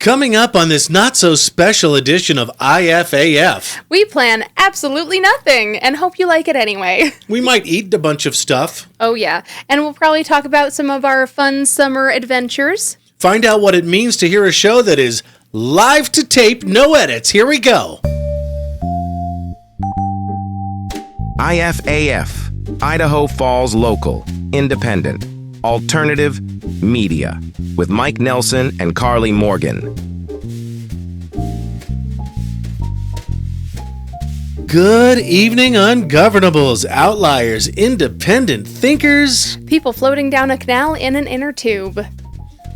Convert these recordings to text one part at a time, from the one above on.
Coming up on this not-so-special edition of IFAF. We plan absolutely nothing and hope you like it anyway. We might eat a bunch of stuff. Oh, yeah. And we'll probably talk about some of our fun summer adventures. Find out what it means to hear a show that is live to tape, no edits. Here we go. IFAF, Idaho Falls Local, Independent, Alternative, Media, with Mike Nelson and Karley Morgan. Good evening, ungovernables, outliers, independent thinkers. People floating down a canal in an inner tube.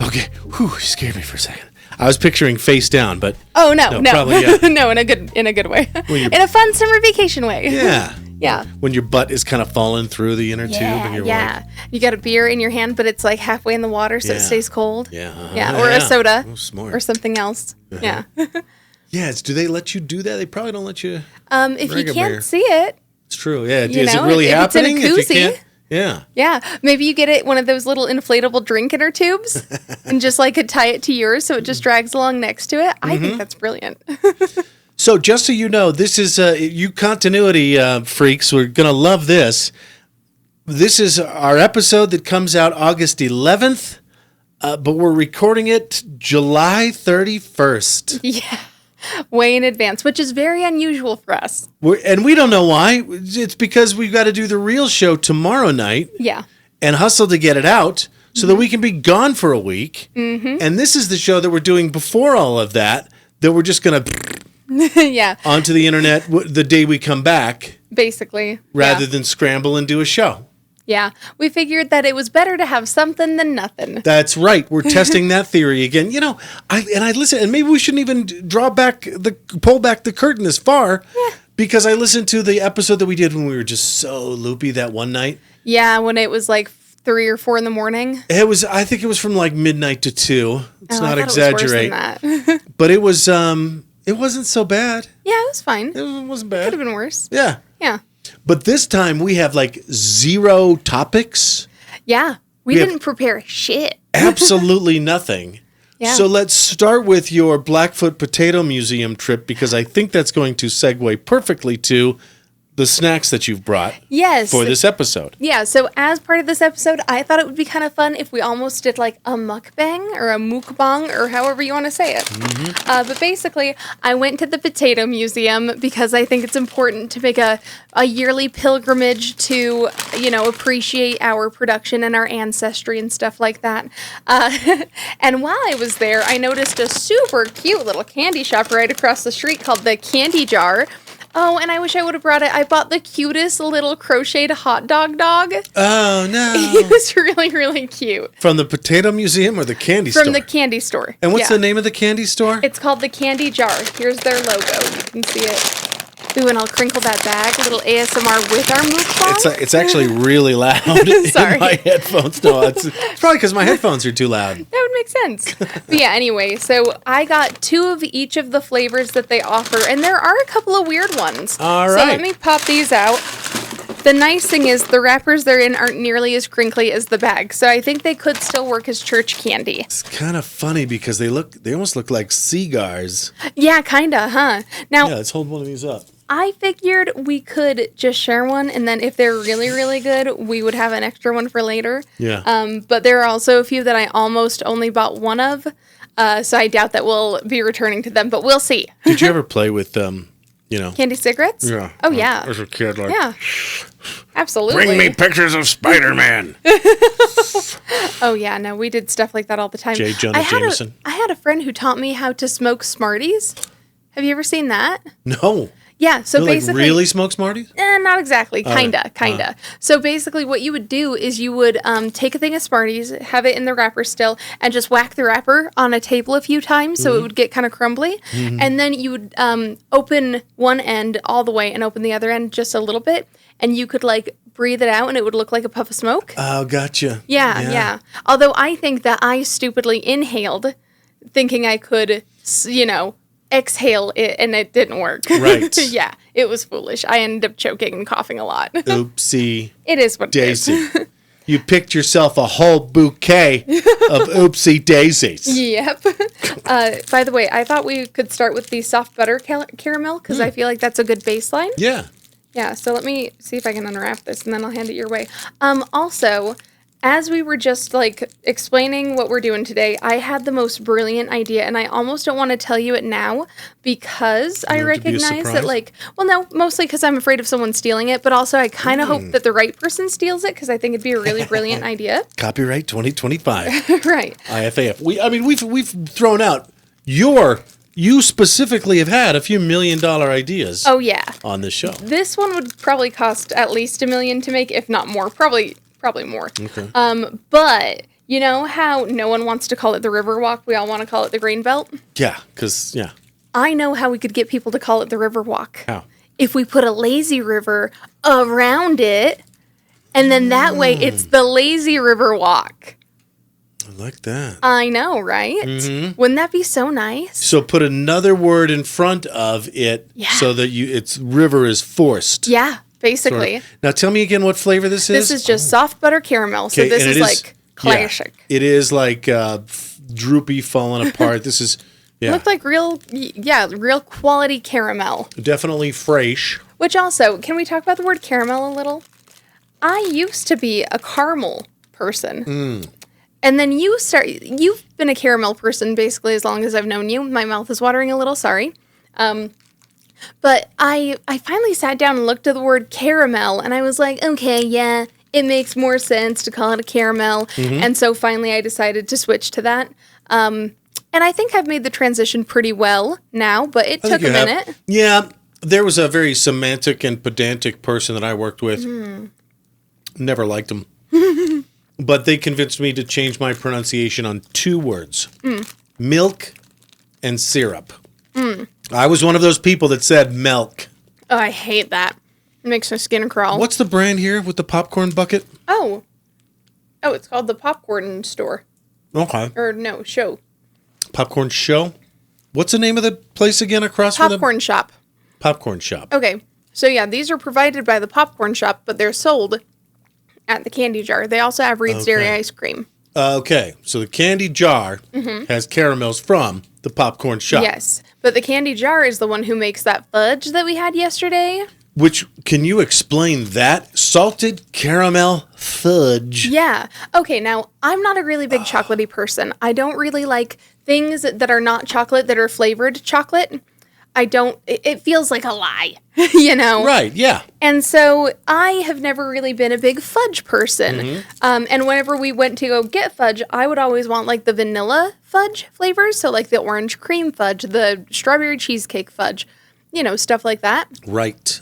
Okay, whew, you scared me for a second. I was picturing face down, but... Oh, no. Probably, yeah. No, in a good way. In a fun summer vacation way. Yeah. Yeah. When your butt is kind of falling through the inner tube and you're like... You got a beer in your hand, but it's like halfway in the water so it stays cold. Yeah. Or a soda. Oh, smart. Or something else. Yeah. Yes, do they let you do that? They probably don't let you... if you can't see it. It's true, yeah. Is it really happening? It's in a koozie. Yeah. Yeah. Maybe you get it one of those little inflatable drink inner tubes and just like could tie it to yours so it just drags along next to it. I think that's brilliant. So just so you know, this is, you continuity freaks, we're going to love this. This is our episode that comes out August 11th, but we're recording it July 31st. Yeah. Way in advance, which is very unusual for us. And we don't know why. It's because we've got to do the real show tomorrow night. Yeah. And hustle to get it out so that we can be gone for a week. Mm-hmm. And this is the show that we're doing before all of that we're just going to onto the internet the day we come back. Basically. Rather than scramble and do a show. Yeah. We figured that it was better to have something than nothing. That's right. We're testing that theory again. You know, I listen, and maybe we shouldn't even pull back the curtain this far, because I listened to the episode that we did when we were just so loopy that one night. Yeah, when it was like 3 or 4 in the morning. I think it was from like midnight to 2. Let's not exaggerate. It was worse than that. But it was, it wasn't so bad. Yeah, it was fine. It wasn't bad. Could have been worse. Yeah. Yeah. But this time we have like 0 topics. Yeah. We didn't prepare shit. Absolutely nothing. Yeah. So let's start with your Blackfoot Potato Museum trip, because I think that's going to segue perfectly to the snacks that you've brought for this episode. Yeah, so as part of this episode, I thought it would be kind of fun if we almost did like a mukbang or a mukbang or however you want to say it. Mm-hmm. But basically, I went to the Potato Museum because I think it's important to make a yearly pilgrimage to, appreciate our production and our ancestry and stuff like that. And while I was there, I noticed a super cute little candy shop right across the street called the Candy Jar. Oh, and I wish I would have brought it. I bought the cutest little crocheted hot dog. Oh, no. It was really, really cute. From the Potato Museum or the candy store? From the candy store. And what's the name of the candy store? It's called the Candy Jar. Here's their logo. You can see it. Ooh, and I'll crinkle that bag. A little ASMR with our mukbang. It's actually really loud Sorry. in my headphones. No, it's probably because my headphones are too loud. That would make sense. But yeah, anyway, so I got 2 of each of the flavors that they offer, and there are a couple of weird ones. All right. So let me pop these out. The nice thing is the wrappers they're in aren't nearly as crinkly as the bag, so I think they could still work as church candy. It's kind of funny because they almost look like cigars. Yeah, kinda, huh? Now, let's hold one of these up. I figured we could just share one, and then if they're really, really good, we would have an extra one for later. Yeah. But there are also a few that I almost only bought one of, so I doubt that we'll be returning to them, but we'll see. Did you ever play with Candy cigarettes? Yeah. Oh, yeah. As a kid, like... Yeah. Absolutely. Bring me pictures of Spider-Man. Oh, yeah. No, we did stuff like that all the time. J. Jonah Jameson. I had a friend who taught me how to smoke Smarties. Have you ever seen that? No. Yeah, so basically... Like really smoke Smarties? Not exactly. Kinda. So basically what you would do is you would take a thing of Smarties, have it in the wrapper still, and just whack the wrapper on a table a few times so it would get kind of crumbly. Mm-hmm. And then you would open one end all the way and open the other end just a little bit, and you could like breathe it out and it would look like a puff of smoke. Oh, gotcha. Yeah. Although I think that I stupidly inhaled thinking I could, exhale it, and it didn't work. Right. Yeah, it was foolish. I ended up choking and coughing a lot. Oopsie. It is what Daisy. it is. You picked yourself a whole bouquet of oopsie daisies. Yep. By the way, I thought we could start with the soft butter caramel because I feel like that's a good baseline. Yeah. Yeah, so let me see if I can unwrap this and then I'll hand it your way. Also, as we were just like explaining what we're doing today, I had the most brilliant idea and I almost don't want to tell you it now because I recognize that mostly because I'm afraid of someone stealing it, but also I kind of hope that the right person steals it because I think it'd be a really brilliant idea. Copyright 2025. Right. IFAF. We've thrown out you specifically have had a few $1 million ideas. Oh yeah. On this show. This one would probably cost at least $1 million to make, if not more. Probably more. Okay. But you know how no one wants to call it the Riverwalk? We all want to call it the Grain Belt? Yeah, because, yeah. I know how we could get people to call it the Riverwalk. How? If we put a lazy river around it, and then that way it's the Lazy Riverwalk. I like that. I know, right? Mm-hmm. Wouldn't that be so nice? So put another word in front of it so that its river is forced. Yeah. Basically. Sort of. Now tell me again what flavor this is. This is just soft butter caramel. So this is like classic. Yeah, it is like droopy, falling apart. This is looked like real quality caramel. Definitely fresh. Which also, can we talk about the word caramel a little? I used to be a caramel person. And then you've been a caramel person basically as long as I've known you. My mouth is watering a little, sorry. But I finally sat down and looked at the word caramel, and I was like, okay, yeah, it makes more sense to call it a caramel. And so finally I decided to switch to that. And I think I've made the transition pretty well now, but it took a minute. Yeah, there was a very semantic and pedantic person that I worked with. Never liked him. But they convinced me to change my pronunciation on 2 words. Milk and syrup. I was one of those people that said milk. Oh, I hate that. It makes my skin crawl. What's the brand here with the popcorn bucket? Oh, it's called the Popcorn Store. Okay. Or no, Show. Popcorn Show? What's the name of the place again across from the... Popcorn Shop. Popcorn Shop. Okay. So yeah, these are provided by the Popcorn Shop, but they're sold at the candy jar. They also have Reed's Dairy Ice Cream. Okay. So the candy jar has caramels from the Popcorn Shop. Yes. But the candy jar is the one who makes that fudge that we had yesterday. Which, can you explain that? Salted caramel fudge. Yeah. Okay, now, I'm not a really big chocolatey person. I don't really like things that are not chocolate that are flavored chocolate. It feels like a lie, you know? Right, yeah. And so I have never really been a big fudge person. And whenever we went to go get fudge, I would always want like the vanilla fudge flavors. So like the orange cream fudge, the strawberry cheesecake fudge, stuff like that. Right.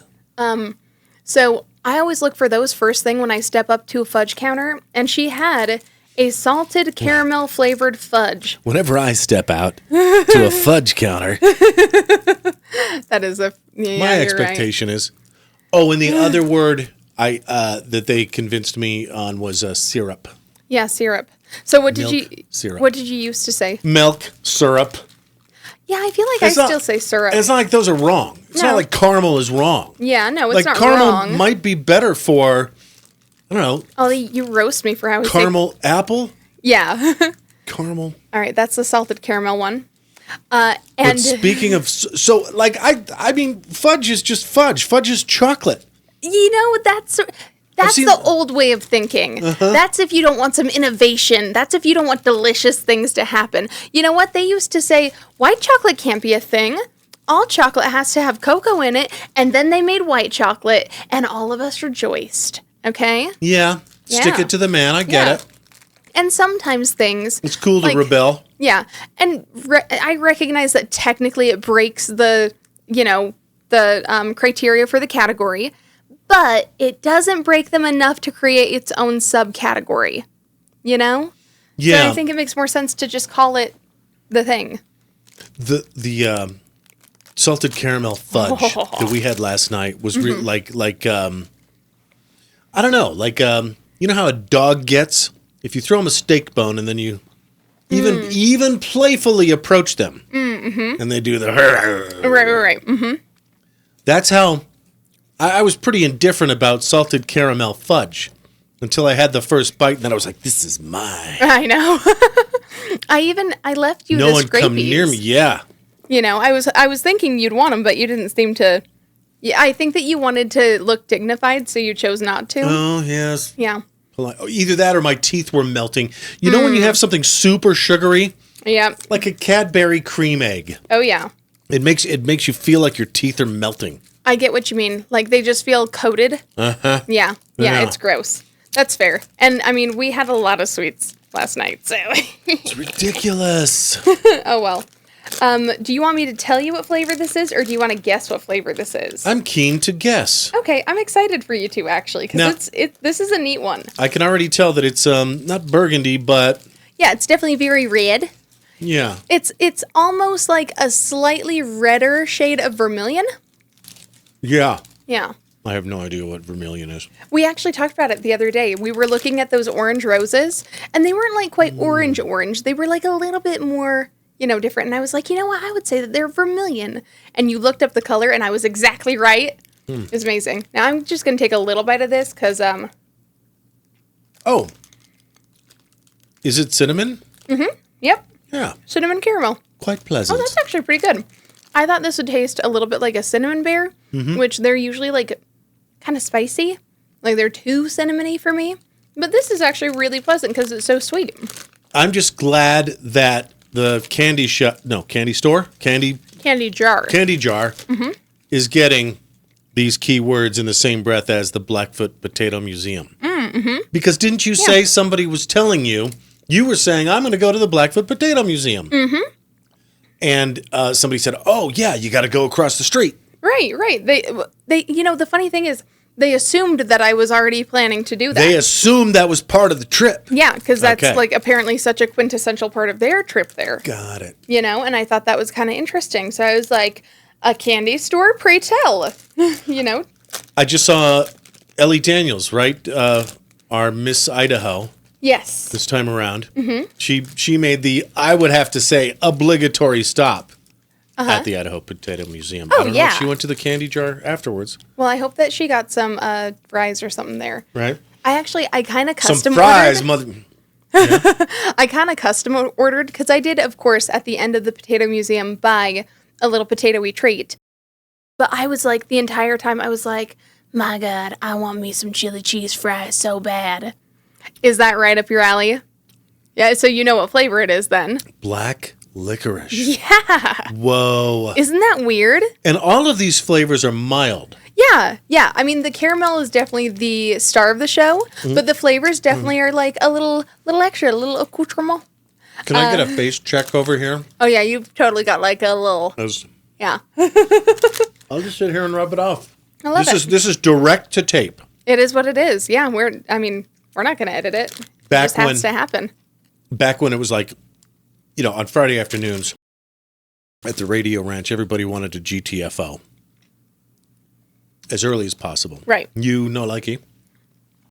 So I always look for those first thing when I step up to a fudge counter. And she had a salted caramel flavored fudge. Whenever I step out to a fudge counter, that is my expectation is. Oh, and the other word that they convinced me on was syrup. Yeah, syrup. So what Milk, did you syrup. What did you used to say? Milk, syrup. Yeah, I feel like still say syrup. It's not like those are wrong. It's not like caramel is wrong. Yeah, no, it's like not caramel wrong. Might be better for, I don't know. Oh, you roast me for how we caramel apple? Yeah. Caramel. All right, that's the salted caramel one. And but speaking of, I mean, fudge is just fudge. Fudge is chocolate. That's the old way of thinking. That's if you don't want some innovation. That's if you don't want delicious things to happen. You know what? They used to say, white chocolate can't be a thing. All chocolate has to have cocoa in it. And then they made white chocolate, and all of us rejoiced. Okay? Yeah. Stick it to the man. I get it. And sometimes things... It's cool to rebel. Yeah. And I recognize that technically it breaks the criteria for the category. But it doesn't break them enough to create its own subcategory, Yeah. So I think it makes more sense to just call it the thing. The salted caramel fudge that we had last night was I don't know, you know how a dog gets if you throw them a steak bone and then you even playfully approach them, and they do the right. That's how. I was pretty indifferent about salted caramel fudge until I had the first bite, and then I was like, this is mine. I know. I left you No the one scrapies. come near me. Yeah. I was thinking you'd want them, but you didn't seem to. Yeah, I think that you wanted to look dignified, so you chose not to. Oh, yes. Yeah. Either that or my teeth were melting. You know when you have something super sugary? Yeah. Like a Cadbury cream egg. Oh, yeah. It makes you feel like your teeth are melting. I get what you mean. Like, they just feel coated. Uh-huh. Yeah. Yeah. It's gross. That's fair. And, I mean, we had a lot of sweets last night, so. It's ridiculous. Oh, well. Do you want me to tell you what flavor this is, or do you want to guess what flavor this is? I'm keen to guess. Okay, I'm excited for you two, actually, because this is a neat one. I can already tell that it's not burgundy, but... Yeah, it's definitely very red. Yeah. It's almost like a slightly redder shade of vermilion. Yeah. Yeah. I have no idea what vermilion is. We actually talked about it the other day. We were looking at those orange roses, and they weren't like quite orange. They were like a little bit more, different. And I was like, you know what? I would say that they're vermilion. And you looked up the color, and I was exactly right. It was amazing. Now I'm just going to take a little bite of this because... Oh. Is it cinnamon? Mm-hmm. Yep. Yeah. Cinnamon caramel. Quite pleasant. Oh, that's actually pretty good. I thought this would taste a little bit like a cinnamon bear, which they're usually like kind of spicy. Like they're too cinnamony for me. But this is actually really pleasant because it's so sweet. I'm just glad that the candy jar is getting these key words in the same breath as the Blackfoot Potato Museum. Because didn't you say somebody was telling you were saying, I'm going to go to the Blackfoot Potato Museum. And somebody said, oh, yeah, you got to go across the street. Right. They the funny thing is, they assumed that I was already planning to do that. They assumed that was part of the trip. Yeah, because that's like apparently such a quintessential part of their trip there. Got it. And I thought that was kind of interesting. So I was like, a candy store, pray tell. I just saw Ellie Daniels, right? Our Miss Idaho. Yes. This time around. She made the, I would have to say, obligatory stop at the Idaho Potato Museum. Oh, I don't know if she went to the candy jar afterwards. Well, I hope that she got some fries or something there. Right. I kind of custom some fries, ordered. mother. I kind of custom ordered because I did, of course, at the end of the Potato Museum buy a little potatoy treat. But I was like, the entire time, I was like, my God, I want me some chili cheese fries so bad. Is that right up your alley? Yeah, so you know what flavor it is then. Black licorice. Yeah. Whoa. Isn't that weird? And all of these flavors are mild. Yeah. I mean, the caramel is definitely the star of the show, but the flavors definitely are like a little extra, a little accoutrement. Can I get a face check over here? Oh, yeah, you've totally got like a little... Yeah. I'll just sit here and rub it off. I love it. This is direct to tape. It is what it is. Yeah, we're not going to edit it. It just has to happen. Back when it was like, on Friday afternoons at the Radio Ranch, everybody wanted to GTFO as early as possible. Right. You no likey?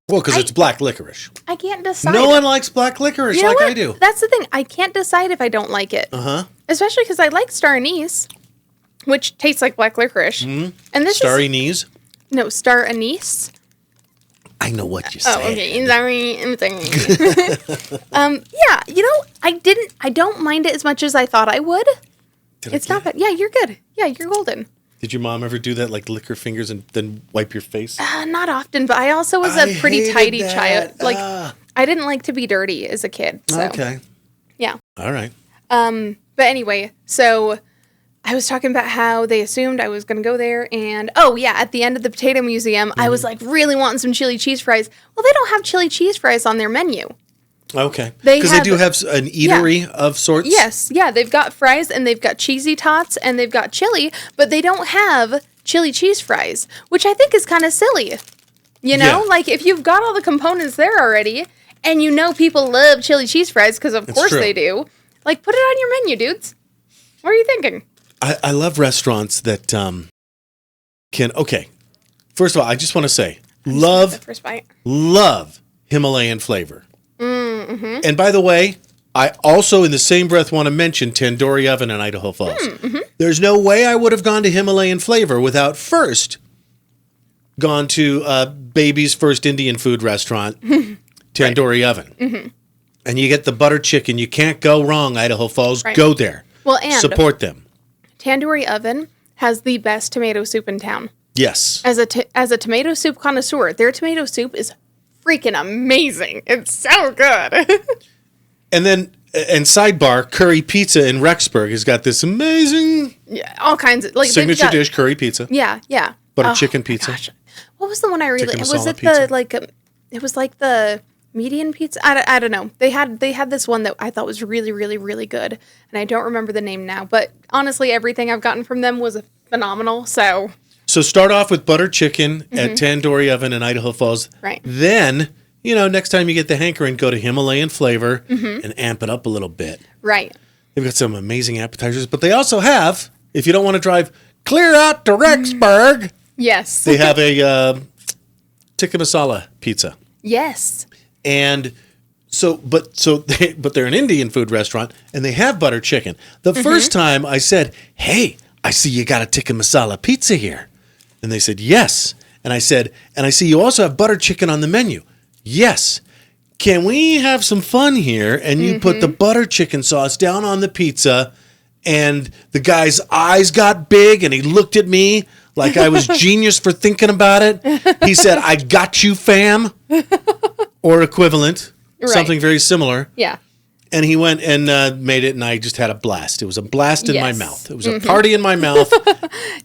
Well, because it's black licorice. I can't decide. No one likes black licorice like I do. That's the thing. I can't decide if I don't like it. Especially because I like star anise, which tastes like black licorice. And this Star anise? No, star anise. I know what you said. Oh, okay. Sorry. I'm sorry. I don't mind it as much as I thought I would. It's not bad. Yeah, you're good. Yeah, you're golden. Did your mom ever do that, like lick her fingers and then wipe your face? Not often, but I also was a pretty tidy child. Like, I didn't like to be dirty as a kid. So. Okay. Yeah. All right. But anyway, so I was talking about how they assumed I was going to go there. And, at the end of the Potato Museum, I was like really wanting some chili cheese fries. Well, they don't have chili cheese fries on their menu. Okay. Because they do have an eatery of sorts? Yes. Yeah, they've got fries and they've got cheesy tots and they've got chili, but they don't have chili cheese fries, which I think is kind of silly. Like if you've got all the components there already and people love chili cheese fries because of course they do, like put it on your menu, dudes. What are you thinking? I love restaurants that can, first of all, I just want to say, love Himalayan flavor. And by the way, I also in the same breath want to mention Tandoori Oven in Idaho Falls. There's no way I would have gone to Himalayan flavor without first gone to Baby's first Indian food restaurant, Tandoori Oven, and you get the butter chicken, you can't go wrong, Idaho Falls. Right. Go there. Well, and support them. Tandoori Oven has the best tomato soup in town. Yes. As a tomato soup connoisseur, their tomato soup is freaking amazing. It's so good. And sidebar, Curry Pizza in Rexburg has got this amazing all kinds of signature dish, curry pizza. Yeah. Butter chicken pizza. Gosh. What was the one I really? Chicken Was masala it pizza. it was like the median pizza? I don't know. They had this one that I thought was really, really, really good, and I don't remember the name now. But honestly, everything I've gotten from them was phenomenal. So start off with butter chicken at Tandoori Oven in Idaho Falls. Right. Then, next time you get the hankering, go to Himalayan Flavor and amp it up a little bit. right. They've got some amazing appetizers, but they also have, if you don't want to drive clear out to Rexburg, Yes. they have a tikka masala pizza. Yes. And but they're an Indian food restaurant and they have butter chicken. The first time I said, "Hey, I see you got a tikka masala pizza here." And they said, "Yes." And I said, "And I see you also have butter chicken on the menu." "Yes." "Can we have some fun here?" And you put the butter chicken sauce down on the pizza, and the guy's eyes got big and he looked at me like I was genius for thinking about it. He said, "I got you, fam." Or equivalent, something very similar. Yeah. And he went and made it, and I just had a blast. It was a blast in my Yes. mouth. It was a party in my mouth. It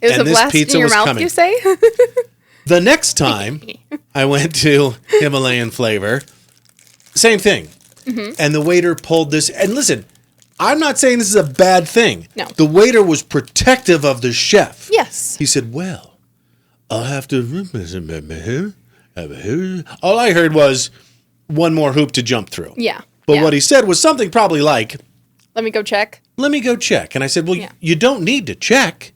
was and a this blast pizza in your was mouth, coming. you say? The next time I went to Himalayan Flavor, same thing. And the waiter pulled this. And listen, I'm not saying this is a bad thing. No. The waiter was protective of the chef. Yes. He said, "Well, I'll have to..." All I heard was one more hoop to jump through. Yeah. But what he said was something probably like, Let me go check. "Let me go check." And I said, "Well, Yeah. you don't need to check.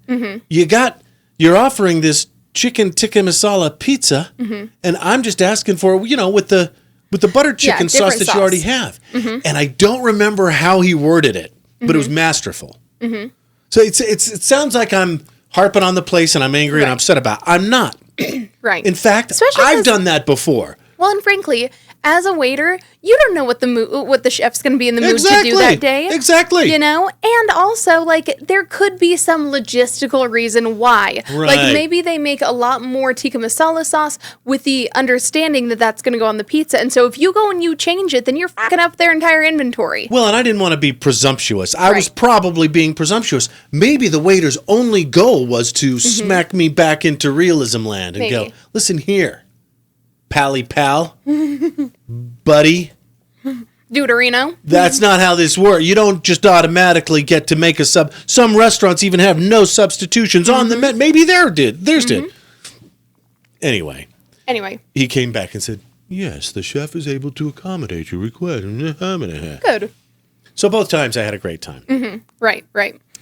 You're offering this chicken tikka masala pizza, and I'm just asking for, with the butter chicken sauce different that sauce. you already have." And I don't remember how he worded it, but it was masterful. So it sounds like I'm harping on the place and I'm angry and Right. upset about it. I'm not. Right. In fact, Especially I've 'cause- done that before. Well, and frankly, as a waiter, you don't know what the chef's going to be in the mood to do that day. Exactly. And also, there could be some logistical reason why. Right. Maybe they make a lot more tikka masala sauce with the understanding that that's going to go on the pizza. And so if you go and you change it, then you're fucking up their entire inventory. Well, and I didn't want to be presumptuous. I was Right. probably being presumptuous. Maybe the waiter's only goal was to smack me back into realism land and go, Maybe. "Listen here, pally pal, buddy, Deuterino. that's not how this works. You don't just automatically get to make a sub. Some restaurants even have no substitutions on the menu. Maybe theirs did. Anyway, he came back and said, "Yes, the chef is able to accommodate your request." Good. So both times I had a great time. Right.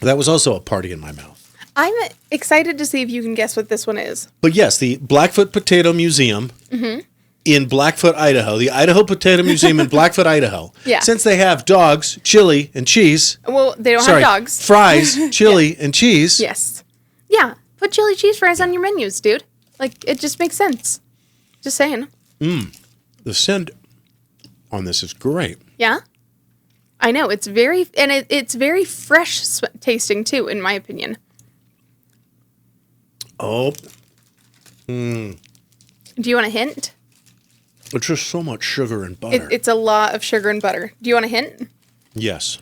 That was also a party in my mouth. I'm excited to see if you can guess what this one is. But yes, the Blackfoot Potato Museum in Blackfoot, Idaho, the Idaho Potato Museum in Blackfoot, Idaho. Yeah. Since they have dogs, chili, and cheese. Well, they don't have dogs. Fries, chili, and cheese. Yes. Yeah. Put chili cheese fries on your menus, dude. It just makes sense. Just saying. The scent on this is great. Yeah. I know. It's very, and it's very fresh tasting too, in my opinion. Oh, Do you want a hint? it's just so much sugar and butter. It's a lot of sugar and butter. Do you want a hint? Yes.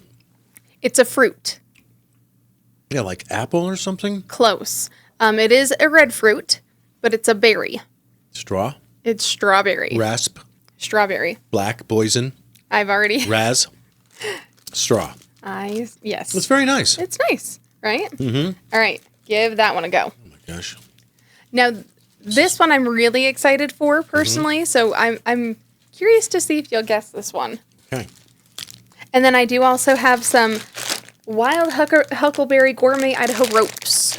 It's a fruit. Yeah, like apple or something? Close. It is a red fruit, but it's a berry. Straw? It's strawberry. Rasp? Strawberry. Black? Boysen? I've already. Raz? Straw. Yes. It's very nice. It's nice, right? Mm-hmm. All right. Give that one a go. Oh my gosh. Now, this one I'm really excited for personally, so I'm curious to see if you'll guess this one. Okay. And then I do also have some wild huckleberry gourmet Idaho ropes.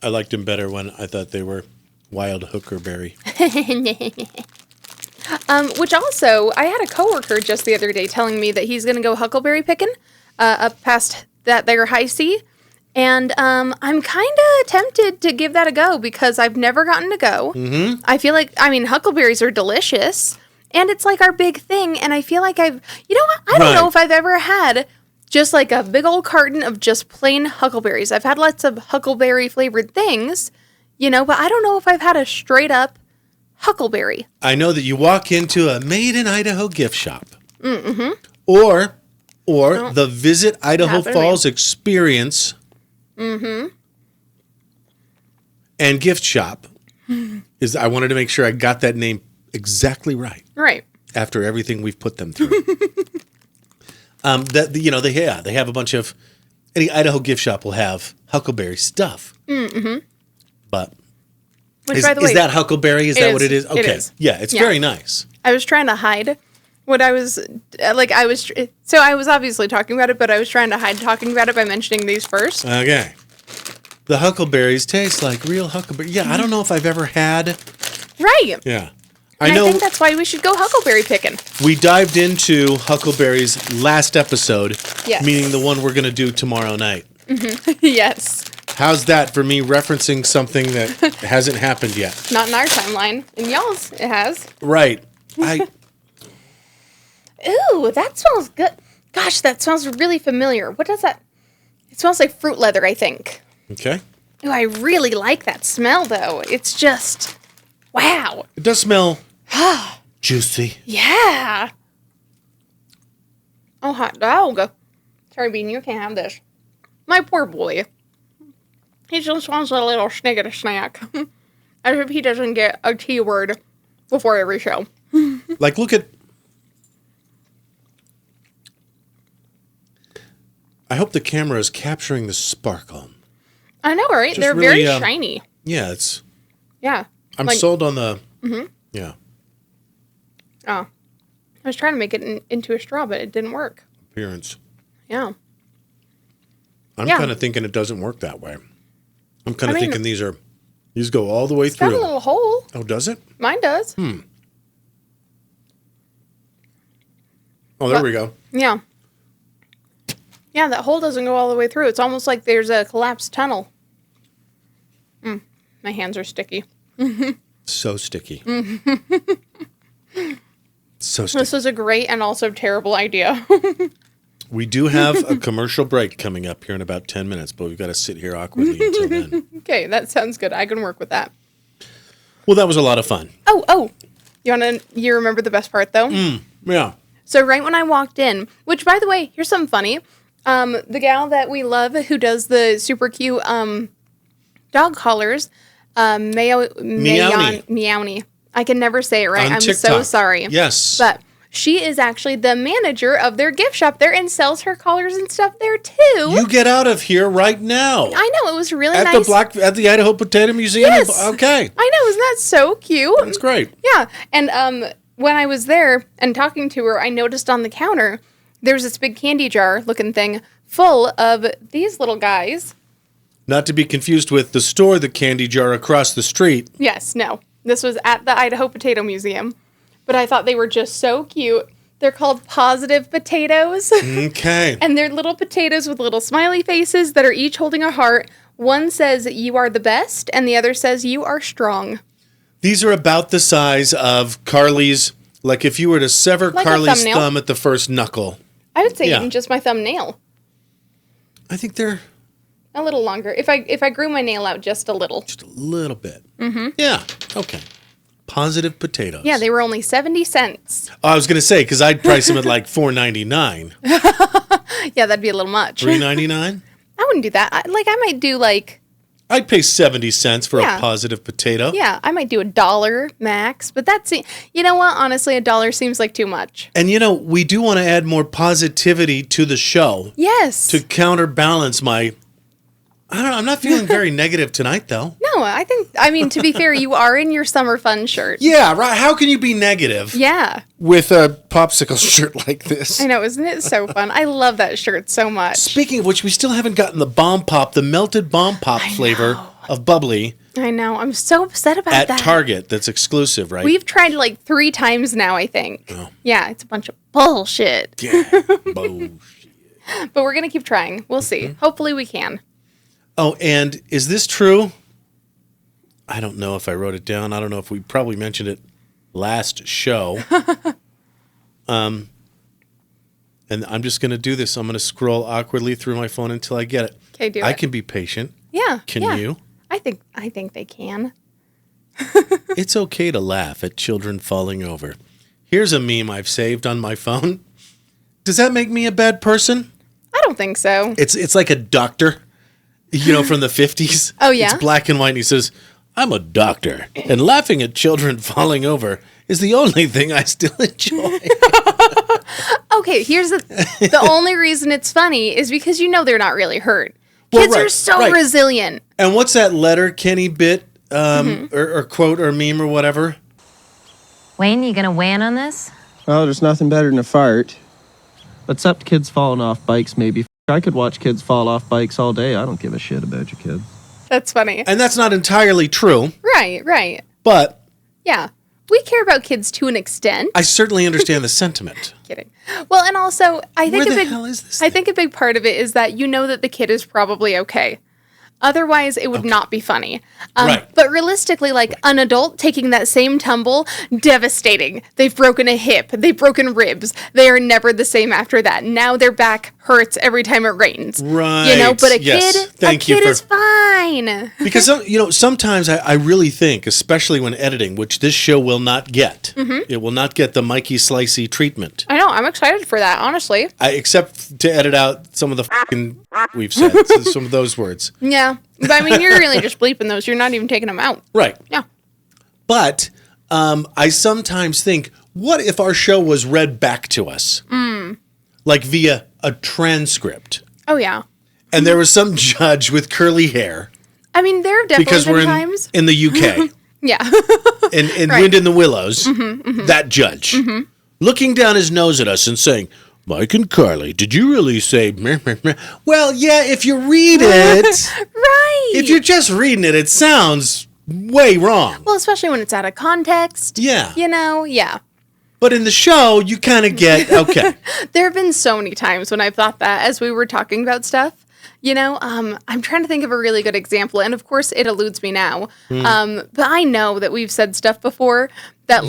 I liked them better when I thought they were wild hookerberry. Which also, I had a coworker just the other day telling me that he's going to go huckleberry picking up past that there high C. And I'm kind of tempted to give that a go because I've never gotten to go. Mm-hmm. I feel like, huckleberries are delicious. And it's like our big thing. And I feel like you know what? I don't know if I've ever had just like a big old carton of just plain huckleberries. I've had lots of huckleberry flavored things, but I don't know if I've had a straight up huckleberry. I know that you walk into a Made in Idaho gift shop. Mm-hmm. Or the Visit Idaho Falls Experience and gift shop. I wanted to make sure I got that name exactly right. Right. After everything we've put them through. They have a bunch of, any Idaho gift shop will have huckleberry stuff. Mm-hmm. But Which, by the way, is that huckleberry? Is that what it is? Okay. It is. Yeah, it's very nice. I was trying to hide what I was, so I was obviously talking about it, but I was trying to hide talking about it by mentioning these first. Okay. The huckleberries taste like real huckleberry. Yeah, I don't know if I've ever had. Right. Yeah. I think that's why we should go huckleberry picking. We dived into huckleberries last episode, yes. Meaning the one we're going to do tomorrow night. Mm-hmm. Yes. How's that for me referencing something that hasn't happened yet? Not in our timeline. In y'all's, it has. Right. Ooh, that smells good. Gosh, that smells really familiar. What does that? It smells like fruit leather, I think. Okay. Ooh, I really like that smell, though. It's just, wow. It does smell juicy. Yeah. Oh, hot dog. Sorry, Bean, you can't have this. My poor boy. He just wants a little snicket snack. As if he doesn't get a T word before every show. Like, look at... I hope the camera is capturing the sparkle. I know, right? They're really, very shiny. Yeah, it's... Yeah. I'm sold on the... Mm-hmm. Yeah. Oh. I was trying to make it into a straw, but it didn't work. Appearance. Yeah. I'm kind of thinking it doesn't work that way. I'm kind of thinking these go all the way through. It's got a little hole. Oh, does it? Mine does. Oh, there we go. Yeah. Yeah, that hole doesn't go all the way through. It's almost like there's a collapsed tunnel. My hands are sticky. So sticky. So sticky. This was a great and also terrible idea. We do have a commercial break coming up here in about 10 minutes, but we've got to sit here awkwardly until then. Okay, that sounds good. I can work with that. Well, that was a lot of fun. Oh. You remember the best part, though? Yeah. So right when I walked in, which, by the way, here's something funny. The gal that we love who does the super cute dog collars, Meowny. I can never say it right. On I'm TikTok. so sorry. Yes. But she is actually the manager of their gift shop there and sells her collars and stuff there too. You get out of here right now. I know, it was really at nice. At the Idaho Potato Museum? Yes. Okay. I know, isn't that so cute? That's great. Yeah. And when I was there and talking to her, I noticed on the counter there was this big candy jar looking thing full of these little guys. Not to be confused with the store, the candy jar across the street. Yes, no. This was at the Idaho Potato Museum. But I thought they were just so cute. They're called positive potatoes. Okay. And they're little potatoes with little smiley faces that are each holding a heart. One says, "You are the best," and the other says, "You are strong." These are about the size of Karley's, like if you were to sever Like a Karley's thumbnail. thumb at the first knuckle. I would say even just my thumbnail. I think they're... A little longer. If I grew my nail out just a little. Just a little bit. Mm-hmm. Yeah. Okay. Positive potatoes. Yeah, they were only 70 cents. Oh, I was going to say, because I'd price them at like $4.99. Yeah, that'd be a little much. $3.99? I wouldn't do that. I might do I'd pay 70 cents for a positive potato. Yeah, I might do $1 max. But that's, you know what? Honestly, $1 seems like too much. And we do want to add more positivity to the show. Yes. To counterbalance my... I don't know. I'm not feeling very negative tonight, though. No, to be fair, you are in your summer fun shirt. Yeah, right. How can you be negative? Yeah. With a popsicle shirt like this? I know, isn't it so fun? I love that shirt so much. Speaking of which, we still haven't gotten the Bomb Pop, the melted Bomb Pop flavor of bubbly. I know. I'm so upset about that. At Target, that's exclusive, right? We've tried 3 times now, I think. Oh. Yeah, it's a bunch of bullshit. Yeah, bullshit. But we're going to keep trying. We'll see. Hopefully we can. Oh, and is this true? I don't know if I wrote it down. I don't know if we probably mentioned it last show. And I'm just going to do this. I'm going to scroll awkwardly through my phone until I get it. Okay, do it. I can be patient. Yeah. Can yeah. you? I think they can. It's okay to laugh at children falling over. Here's a meme I've saved on my phone. Does that make me a bad person? I don't think so. It's like a doctor, from the 50s. Oh, yeah? It's black and white, and he says, I'm a doctor, and laughing at children falling over is the only thing I still enjoy. Okay, here's the only reason it's funny is because they're not really hurt. Well, Kids right, are so right. resilient. And what's that letter Kenny bit, or quote or meme or whatever? Wayne, you gonna weigh in on this? Well, there's nothing better than a fart. Except kids falling off bikes, maybe. I could watch kids fall off bikes all day. I don't give a shit about your kids. That's funny. And that's not entirely true. Right. But Yeah. We care about kids to an extent. I certainly understand the sentiment. Kidding. Well, and also, I think Where the hell is this I thing? think a big part of it is that that the kid is probably okay. Otherwise, it would not be funny. Right. But realistically, an adult taking that same tumble, devastating. They've broken a hip. They've broken ribs. They are never the same after that. Now their back hurts every time it rains. Right. But a Yes. kid is fine. Because, sometimes I really think, especially when editing, which this show will not get, it will not get the Mikey Slicey treatment. I know. I'm excited for that, honestly. Except to edit out some of the fucking we've said, some of those words. Yeah. But I mean, you're really just bleeping those. You're not even taking them out. Right. Yeah. But I sometimes think, what if our show was read back to us? Like via a transcript. Oh, yeah. And there was some judge with curly hair. I mean, there have definitely Because been we're times. in the UK. Yeah. in Right. Wind in the Willows, that judge, looking down his nose at us and saying, Mike and Karley, did you really say meh, meh, meh? Well, yeah, if you read it, Right. if you're just reading it, it sounds way wrong. Well, especially when it's out of context. Yeah. Yeah. But in the show, you kind of get, okay. There have been so many times when I've thought that as we were talking about stuff. I'm trying to think of a really good example, and of course it eludes me now. But I know that we've said stuff before that,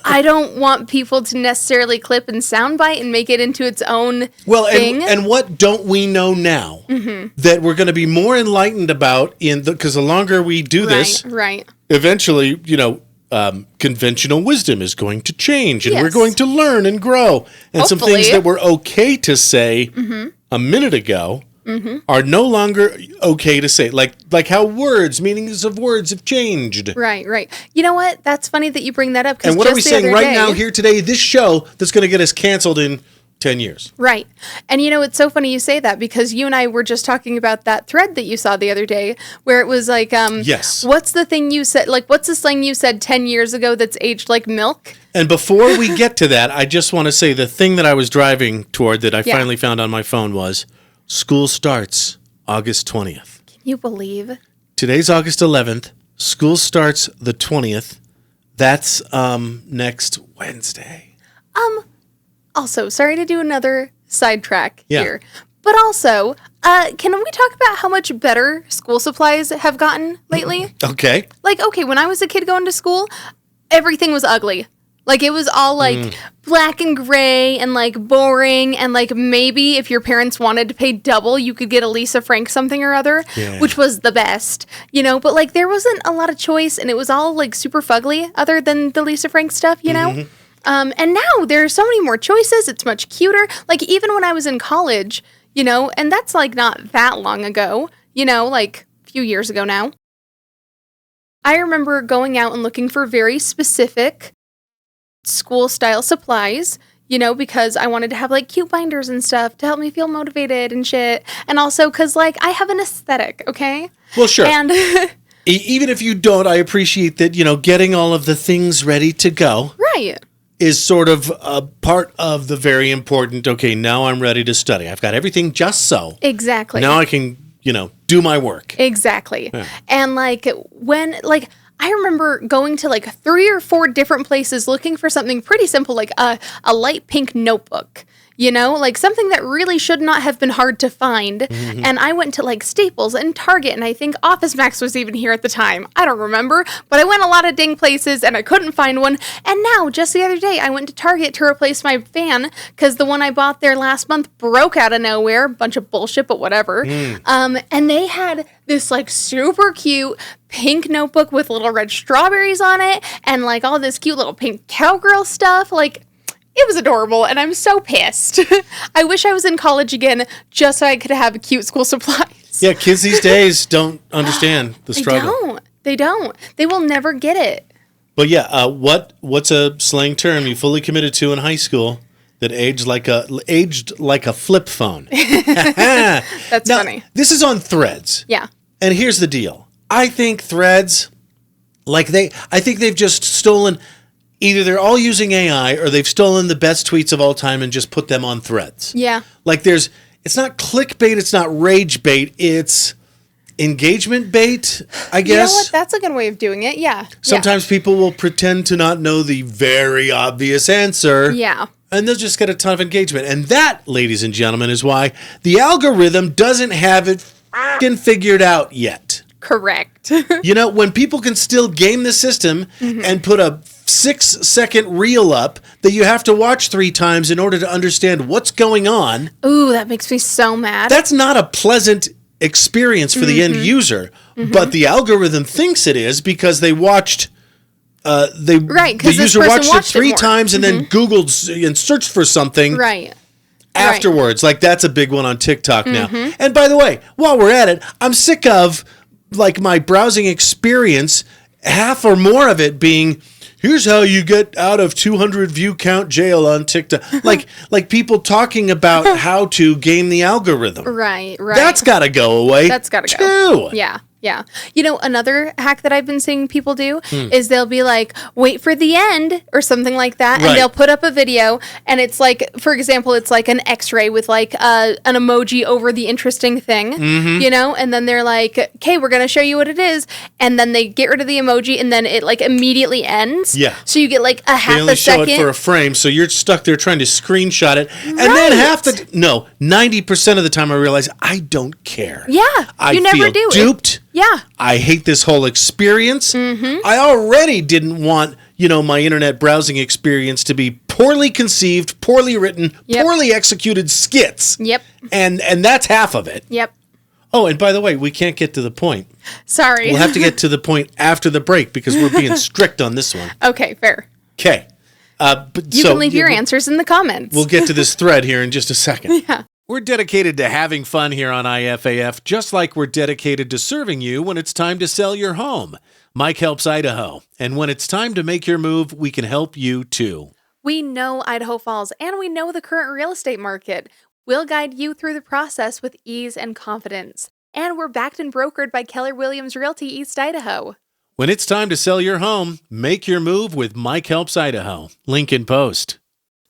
I don't want people to necessarily clip and soundbite and make it into its own thing. And what don't we know now that we're going to be more enlightened about because the longer we do this, Right. eventually, conventional wisdom is going to change, and we're Yes. going to learn and grow. And some things Hopefully. that were okay to say a minute ago are no longer okay to say. Like how meanings of words have changed. Right. You know what? That's funny that you bring that up. And what are we saying right now here today, this show that's going to get us canceled in 10 years. Right. And it's so funny you say that because you and I were just talking about that thread that you saw the other day where it was like, yes. What's the thing you said? What's the slang you said 10 years ago that's aged like milk? And before we get to that, I just want to say the thing that I was driving toward that I Yeah. finally found on my phone was school starts August 20th. Can you believe? Today's August 11th. School starts the 20th. That's next Wednesday. Also, sorry to do another sidetrack Yeah. here. But also, can we talk about how much better school supplies have gotten lately? Okay. Okay, when I was a kid going to school, everything was ugly. It was all black and gray and boring and maybe if your parents wanted to pay double, you could get a Lisa Frank something or other, Yeah. which was the best, but there wasn't a lot of choice and it was all super fugly other than the Lisa Frank stuff, you know? And now there's so many more choices. It's much cuter. Even when I was in college, and that's not that long ago, a few years ago now. I remember going out and looking for very specific school style supplies, because I wanted to have cute binders and stuff to help me feel motivated and shit. And also because I have an aesthetic, okay? Well, sure. And Even if you don't, I appreciate that, getting all of the things ready to go right. is sort of a part of the very important, okay, now I'm ready to study. I've got everything just so. Exactly. Now I can, do my work. Exactly. Yeah. And when I remember going to 3 or 4 different places looking for something pretty simple, a light pink notebook, you know, like something that really should not have been hard to find. And I went to like Staples and Target, and I think Office Max was even here at the time. I don't remember, but I went a lot of dang places and I couldn't find one. And now, just the other day, I went to Target to replace my fan because the one I bought there last month broke out of nowhere. Bunch of bullshit, but whatever. And they had this like super cute pink notebook with little red strawberries on it and like all this cute little pink cowgirl stuff. Like, it was adorable, and I'm so pissed. I wish I was in college again just so I could have cute school supplies. Yeah, kids these days don't understand the struggle. They don't. They will never get it. But yeah, what's a slang term you fully committed to in high school that aged like a flip phone? That's funny. This is on Threads. Yeah. And here's the deal. I think Threads, I think they've just stolen, either they're all using AI or they've stolen the best tweets of all time and just put them on Threads. Yeah. Like it's not clickbait, it's not rage bait, it's engagement bait, I guess. You know what? That's a good way of doing it. Yeah. Sometimes people will pretend to not know the very obvious answer. Yeah. And they'll just get a ton of engagement. And that, ladies and gentlemen, is why the algorithm doesn't have it f***ing figured out yet. Correct. You know, when people can still game the system and put a 6-second reel up that you have to watch 3 times in order to understand what's going on. Ooh, that makes me so mad. That's not a pleasant experience for the end user, but the algorithm thinks it is because they watched... the user watched it 3 times and then Googled and searched for something afterwards. Like, that's a big one on TikTok now. And by the way, while we're at it, I'm sick of like my browsing experience, half or more of it being, here's how you get out of 200 view count jail on TikTok. like people talking about how to game the algorithm. Right. That's got to go away. That's got to go. Yeah. You know, another hack that I've been seeing people do is they'll be like, wait for the end or something like that. And they'll put up a video and it's like, for example, it's like an x-ray with like an emoji over the interesting thing, you know? And then they're like, okay, we're going to show you what it is. And then they get rid of the emoji and then it like immediately ends. Yeah. So you get like a half a second. They only show it for a frame. So you're stuck there trying to screenshot it. And then 90% of the time I realize I don't care. Yeah. You never do. Duped. Yeah. I hate this whole experience. I already didn't want, my internet browsing experience to be poorly conceived, poorly written, poorly executed skits. Yep. And that's half of it. Yep. Oh, and by the way, we can't get to the point. Sorry. We'll have to get to the point after the break because we're being strict on this one. Okay, fair. Okay. You can leave your answers in the comments. We'll get to this thread here in just a second. Yeah. We're dedicated to having fun here on IFAF, just like we're dedicated to serving you when it's time to sell your home. Mike helps Idaho, and when it's time to make your move, we can help you too. We know Idaho Falls, and we know the current real estate market. We'll guide you through the process with ease and confidence. And we're backed and brokered by Keller Williams Realty East Idaho. When it's time to sell your home, make your move with Mike helps Idaho. Link in post.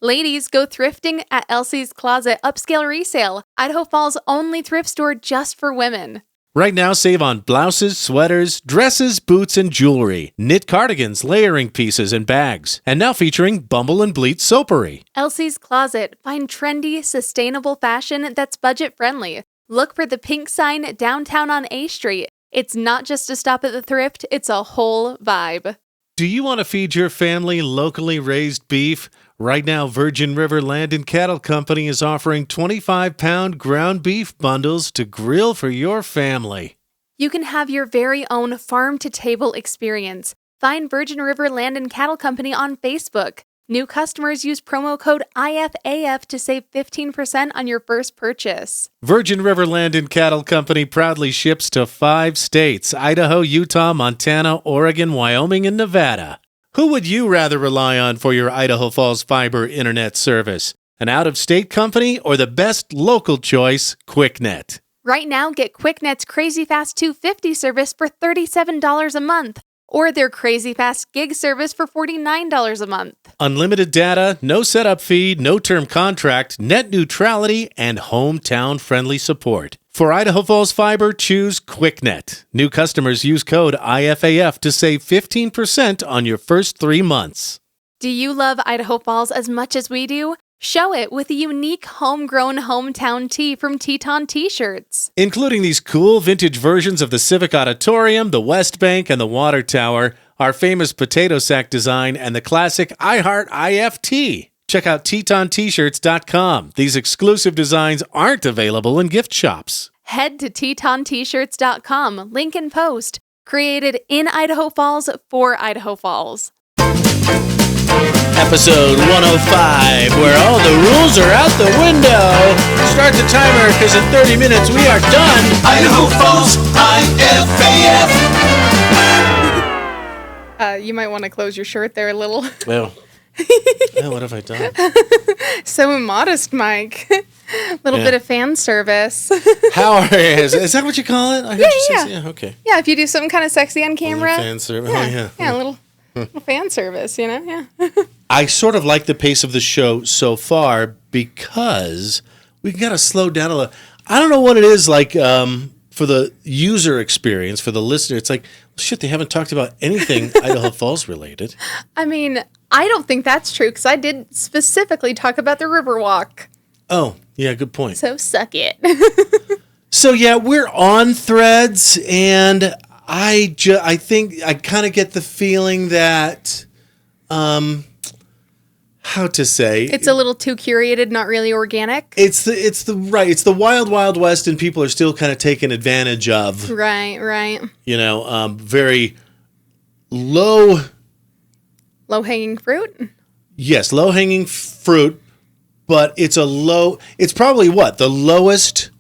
Ladies, go thrifting at Elsie's Closet Upscale Resale, Idaho Falls' only thrift store just for women. Right now, save on blouses, sweaters, dresses, boots, and jewelry, knit cardigans, layering pieces, and bags. And now featuring Bumble and Bleach soapery. Elsie's Closet. Find trendy, sustainable fashion that's budget-friendly. Look for the pink sign downtown on A Street. It's not just a stop at the thrift, it's a whole vibe. Do you want to feed your family locally raised beef? Right now, Virgin River Land and Cattle Company is offering 25-pound ground beef bundles to grill for your family. You can have your very own farm-to-table experience. Find Virgin River Land and Cattle Company on Facebook. New customers use promo code IFAF to save 15% on your first purchase. Virgin River Land and Cattle Company proudly ships to 5 states: Idaho, Utah, Montana, Oregon, Wyoming, and Nevada. Who would you rather rely on for your Idaho Falls fiber internet service? An out-of-state company or the best local choice, QuickNet? Right now, get QuickNet's Crazy Fast 250 service for $37 a month, or their Crazy Fast Gig service for $49 a month. Unlimited data, no setup fee, no term contract, net neutrality, and hometown-friendly support. For Idaho Falls Fiber, choose QuickNet. New customers use code IFAF to save 15% on your first 3 months. Do you love Idaho Falls as much as we do? Show it with a unique homegrown hometown tee from Teton T-shirts. Including these cool vintage versions of the Civic Auditorium, the West Bank, and the Water Tower, our famous potato sack design, and the classic I Heart IFT. Check out TetonT-shirts.com. These exclusive designs aren't available in gift shops. Head to TetonT-shirts.com, link in post. Created in Idaho Falls for Idaho Falls. Episode 105, where all the rules are out the window. Start the timer, because in 30 minutes we are done. Idaho Falls, IFAF. You might want to close your shirt there a little. Well, what have I done? So immodest, Mike. Little bit of fan service. How is that what you call it? I heard you say, yeah, okay. Yeah, if you do something kind of sexy on camera. Fan service. Yeah, a little fan service, yeah. I sort of like the pace of the show so far because we got to slow down a little. I don't know what it is like for the user experience, for the listener. It's like, well, shit, they haven't talked about anything Idaho Falls related. I mean, I don't think that's true because I did specifically talk about the Riverwalk. Oh, yeah, good point. So suck it. So, yeah, we're on Threads, and I think I kind of get the feeling that, how to say, it's a little too curated, not really organic. It's the wild, wild west, and people are still kind of taking advantage of. Right. Very low hanging fruit. Yes, low hanging fruit, but it's probably the lowest.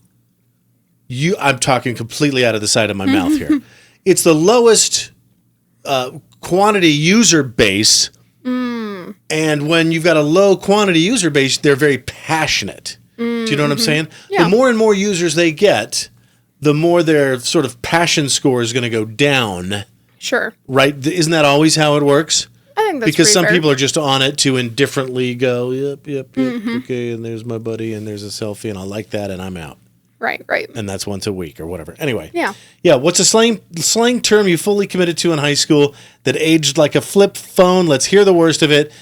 I'm talking completely out of the side of my mouth here. It's the lowest quantity user base. And when you've got a low quantity user base, they're very passionate. Do you know what I'm saying? Yeah. The more and more users they get, the more their sort of passion score is going to go down. Sure. Right? Isn't that always how it works? I think that's because some fair. people are just on it to indifferently go, yep, okay, and there's my buddy, and there's a selfie, and I like that, and I'm out. Right. And that's once a week or whatever. Anyway. Yeah. What's a slang term you fully committed to in high school that aged like a flip phone? Let's hear the worst of it.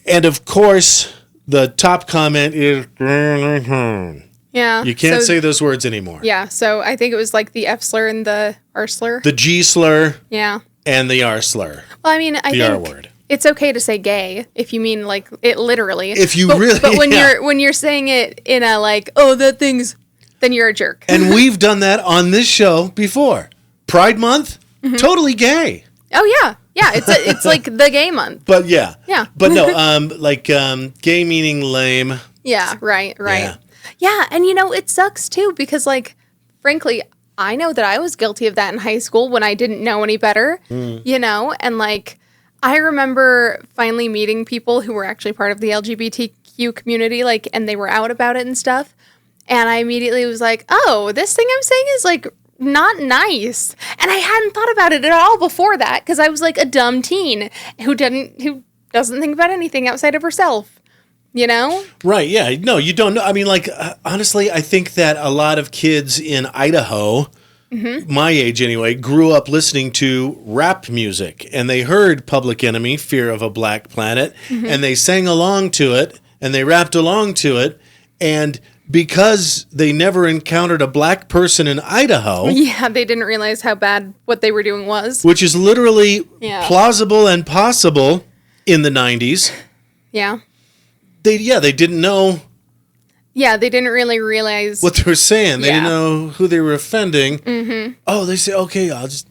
And of course, the top comment is, yeah. You can't say those words anymore. Yeah. So I think it was like the F slur and the R slur. The G slur. Yeah. And the R slur. Well, I mean, I think the R word. It's okay to say gay if you mean like it literally. If you but when you're saying it in a like, oh, that thing's, then you're a jerk. And we've done that on this show before. Pride Month, totally gay. Oh yeah, it's like the gay month. But yeah. But no, gay meaning lame. Yeah, right. Yeah, and it sucks too because like, frankly, I know that I was guilty of that in high school when I didn't know any better. And like, I remember finally meeting people who were actually part of the LGBTQ community, like, and they were out about it and stuff. And I immediately was like, oh, this thing I'm saying is like not nice. And I hadn't thought about it at all before that because I was like a dumb teen who doesn't think about anything outside of herself, Right, yeah. No, you don't know. I mean, like, honestly, I think that a lot of kids in Idaho, my age anyway, grew up listening to rap music. And they heard Public Enemy, Fear of a Black Planet, and they sang along to it, and they rapped along to it. And because they never encountered a black person in Idaho. Yeah, they didn't realize how bad what they were doing was. Which is literally plausible and possible in the 90s. Yeah. They didn't know. Yeah, they didn't really realize what they were saying. They didn't know who they were offending. Oh, they say, okay, I'll just,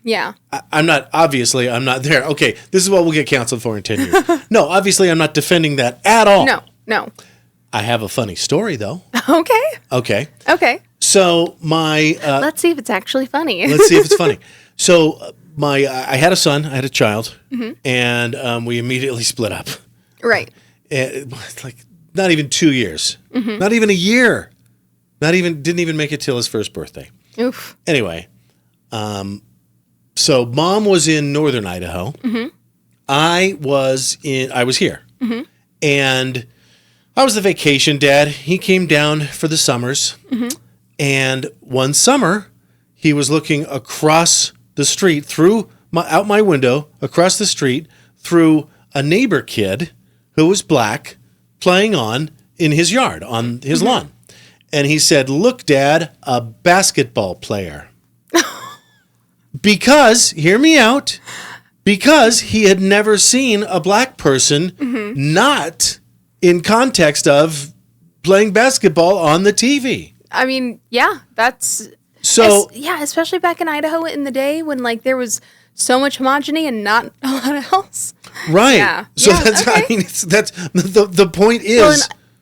Yeah. I'm not there. Okay, this is what we'll get canceled for in 10 years. No, obviously I'm not defending that at all. No. I have a funny story, though. Okay. So my... let's see if it's actually funny. Let's see if it's funny. So I had a son, I had a child, and we immediately split up. Right. It's like not even 2 years. Not even a year. Didn't even make it till his first birthday. Oof. Anyway, so mom was in northern Idaho. I was here. And I was the vacation dad. He came down for the summers. And one summer, he was looking across the street out my window, across the street, through a neighbor kid who was black, playing on in his yard, on his lawn. And he said, "Look, Dad, a basketball player." Because, hear me out, because he had never seen a black person not in context of playing basketball on the TV. I mean, yeah, that's... So... especially back in Idaho in the day when, like, there was so much homogeny and not a lot else. Right. Yeah. So Yeah, that's, okay. I mean, that's the point is... Well,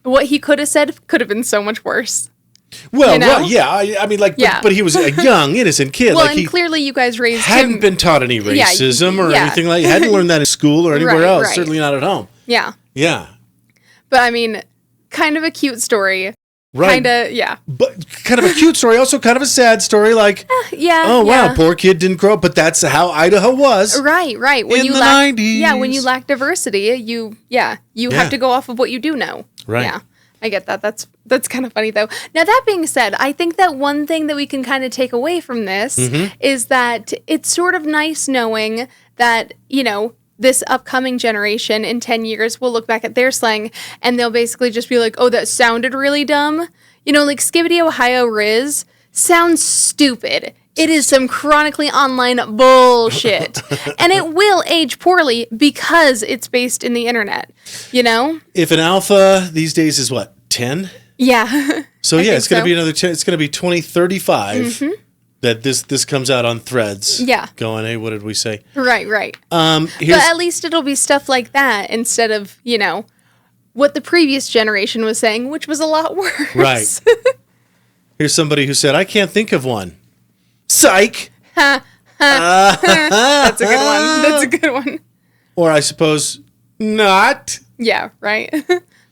and what he could have said could have been so much worse. Well, you know? right, yeah. I mean, like, Yeah. but he was a young, innocent kid. Well, like and he clearly you guys raised hadn't him... been taught any racism or yeah. anything like that. Hadn't learned that in school or anywhere Right, else. right. Certainly not at home. Yeah. Yeah. But, I mean, kind of a cute story. Right. Kind of, yeah. But kind of a cute story, also kind of a sad story. Like, Yeah. oh, yeah. wow, poor kid didn't grow up. But that's how Idaho was. Right. When In you the lack, 90s. Yeah, when you lack diversity, you have to go off of what you do know. Right. Yeah, I get that. That's kind of funny though. Now that being said, I think that one thing that we can kind of take away from this is that it's sort of nice knowing that, you know, this upcoming generation in 10 years will look back at their slang and they'll basically just be like, oh, that sounded really dumb. You know, like Skibbity Ohio Riz sounds stupid. It is some chronically online bullshit. And it will age poorly because it's based in the internet, you know? If an alpha these days is what, 10? Yeah. So yeah, it's going to so. be another 10. It's going to be 2035 that this comes out on Threads. Yeah. Going, hey, what did we say? Right. Here's, But at least it'll be stuff like that instead of, you know, what the previous generation was saying, which was a lot worse. Right. Here's somebody who said, I can't think of one. Psych. That's a good one. That's a good one. Or I suppose not. Yeah, right.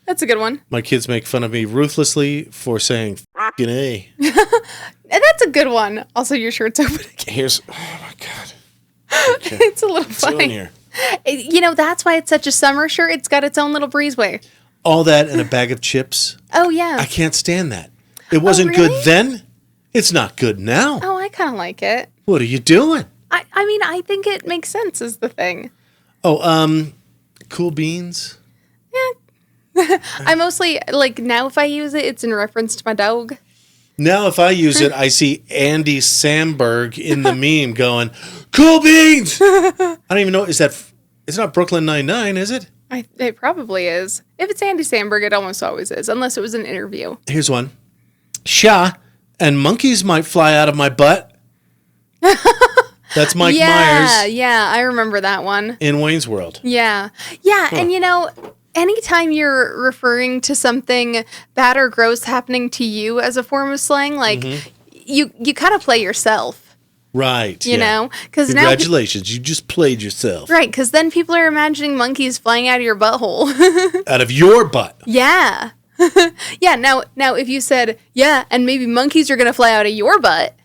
That's a good one. My kids make fun of me ruthlessly for saying f***ing A. And that's a good one. Also, your shirt's open again. Here's, oh my God. Okay. It's a little What's going funny. here? You know, that's why it's such a summer shirt. It's got its own little breezeway. All that and a bag of chips. Oh, yeah. I can't stand that. It wasn't really? good then. It's not good now. Oh, I kind of like it. What are you doing? I mean, I think it makes sense is the thing. Oh, cool beans. I mostly, like, now if I use it, it's in reference to my dog. Now, if I use it, I see Andy Samberg in the meme going, "Cool beans." I don't even know. It's not Brooklyn Nine-Nine, is it? It probably is. If it's Andy Samberg, it almost always is, unless it was an interview. Here's one. Sha, and monkeys might fly out of my butt. That's Mike Myers Yeah, I remember that one. in Wayne's World. Yeah, and you know, anytime you're referring to something bad or gross happening to you as a form of slang, like you kind of play yourself, Right. you know? Because Congratulations, you just played yourself. right? Because then people are imagining monkeys flying out of your butthole. Out of your butt. Yeah, yeah. Now, if you said and maybe monkeys are gonna fly out of your butt,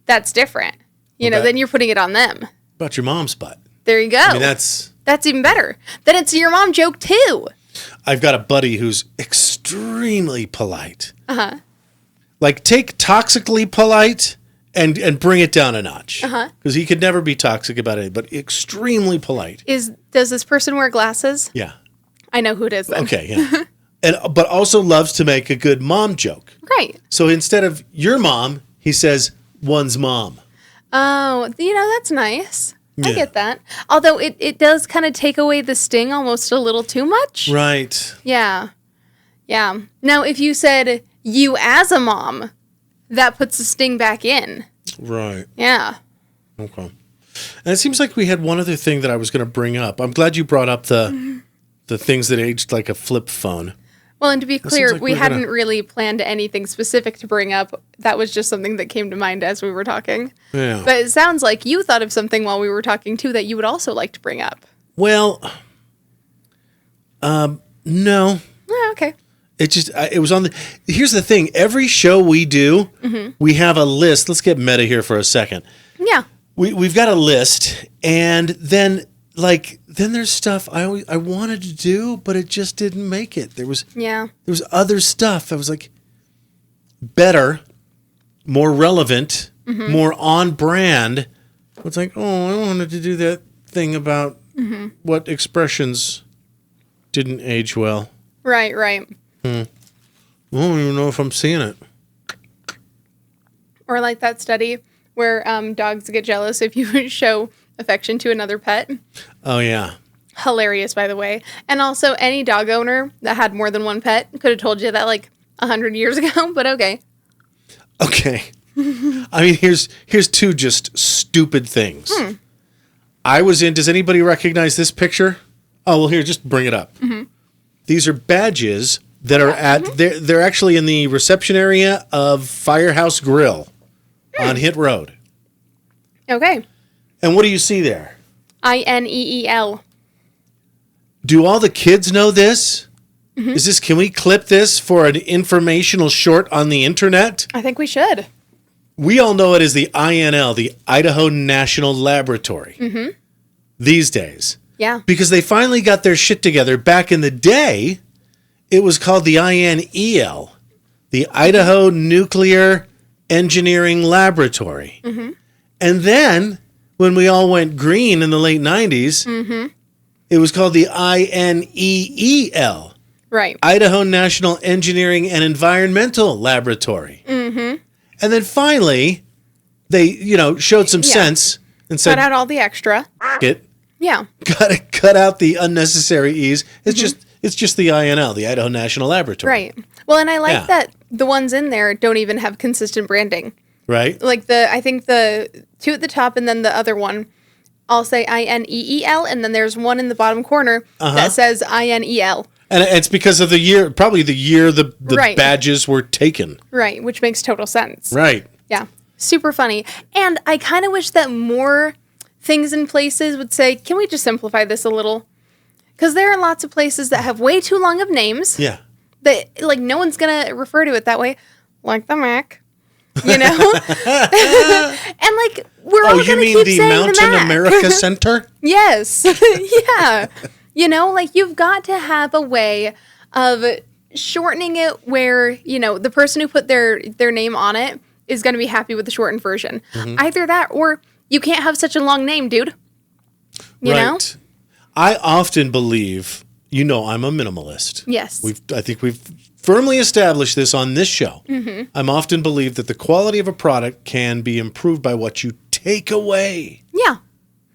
that's different. You know, Okay. then you're putting it on them. About your mom's butt. There you go. I mean, That's even better. Then it's a your mom joke too. I've got a buddy who's extremely polite. Like, take toxically polite and bring it down a notch. Because he could never be toxic about it, but extremely polite. Does this person wear glasses? Yeah. I know who it is then. Okay, yeah. But also loves to make a good mom joke. Right. So instead of your mom, he says one's mom. Oh, you know, that's nice. I Yeah. get that. Although it does kind of take away the sting almost a little too much. Right. Yeah. Yeah. Now, if you said you as a mom, that puts the sting back in. Right. Yeah. Okay. And it seems like we had one other thing that I was going to bring up. I'm glad you brought up the things that aged like a flip phone. Well, and to be clear, like we we're hadn't gonna- really planned anything specific to bring up. That was just something that came to mind as we were talking. Yeah. But it sounds like you thought of something while we were talking, too, that you would also like to bring up. Well, no. Oh, okay. It just, it was on the, here's the thing. Every show we do, we have a list. Let's get meta here for a second. Yeah. We've got a list, and then there's stuff I wanted to do, but it just didn't make it. There was other stuff. I was like, better, more relevant, more on brand. It's like, oh, I wanted to do that thing about what expressions didn't age well. Right. I don't even know if I'm seeing it. Or like that study where dogs get jealous if you show affection to another pet. Oh, yeah. Hilarious, by the way. And also, any dog owner that had more than one pet could have told you that like 100 years ago, but okay. Okay. I mean, here's two just stupid things. Does anybody recognize this picture? Oh, well, here, just bring it up. These are badges that are they're actually in the reception area of Firehouse Grill on Hit Road. Okay. And what do you see there? INEEL. Do all the kids know this? Can we clip this for an informational short on the internet? I think we should. We all know it as the INL, the Idaho National Laboratory. These days. Yeah. Because they finally got their shit together. Back in the day, it was called the INEL, the Idaho Nuclear Engineering Laboratory. And then, when we all went green in the late 90s, it was called the INEEL, Right. Idaho National Engineering and Environmental Laboratory. And then finally, they, showed some sense and said, Cut out all the extra. it. Yeah. Cut out the unnecessary E's. It's just the INL, the Idaho National Laboratory. Right. Well, and I like that the ones in there don't even have consistent branding. Right? Like I think the two at the top and then the other one, I'll say INEEL, and then there's one in the bottom corner that says INEL. And it's because of the year the Right. badges were taken. Right, which makes total sense. Right. Yeah. Super funny. And I kind of wish that more things and places would say, can we just simplify this a little? Because there are lots of places that have way too long of names. Yeah. That, like, no one's going to refer to it that way. Like the Mac. You know? And, like, we're all going to keep saying the Mac. Oh, you mean the Mountain America Center? Yes. Yeah. Like, you've got to have a way of shortening it where, the person who put their name on it is going to be happy with the shortened version. Either that or you can't have such a long name, dude. You know? I often believe, I'm a minimalist. Yes. I think we've firmly established this on this show. I'm often believe that the quality of a product can be improved by what you take away. Yeah.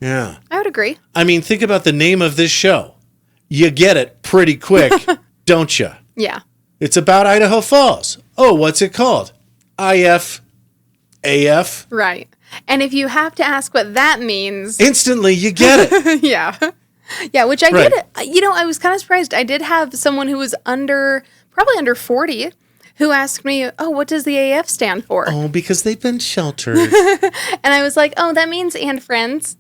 Yeah. I would agree. I mean, think about the name of this show. You get it pretty quick, don't you? Yeah. It's about Idaho Falls. Oh, what's it called? IFAF. Right. And if you have to ask what that means, Instantly, you get it. yeah. Yeah, which I did. I was kind of surprised. I did have someone who was probably under 40 who asked me, oh, what does the AF stand for? Oh, because they've been sheltered. And I was like, oh, that means and friends.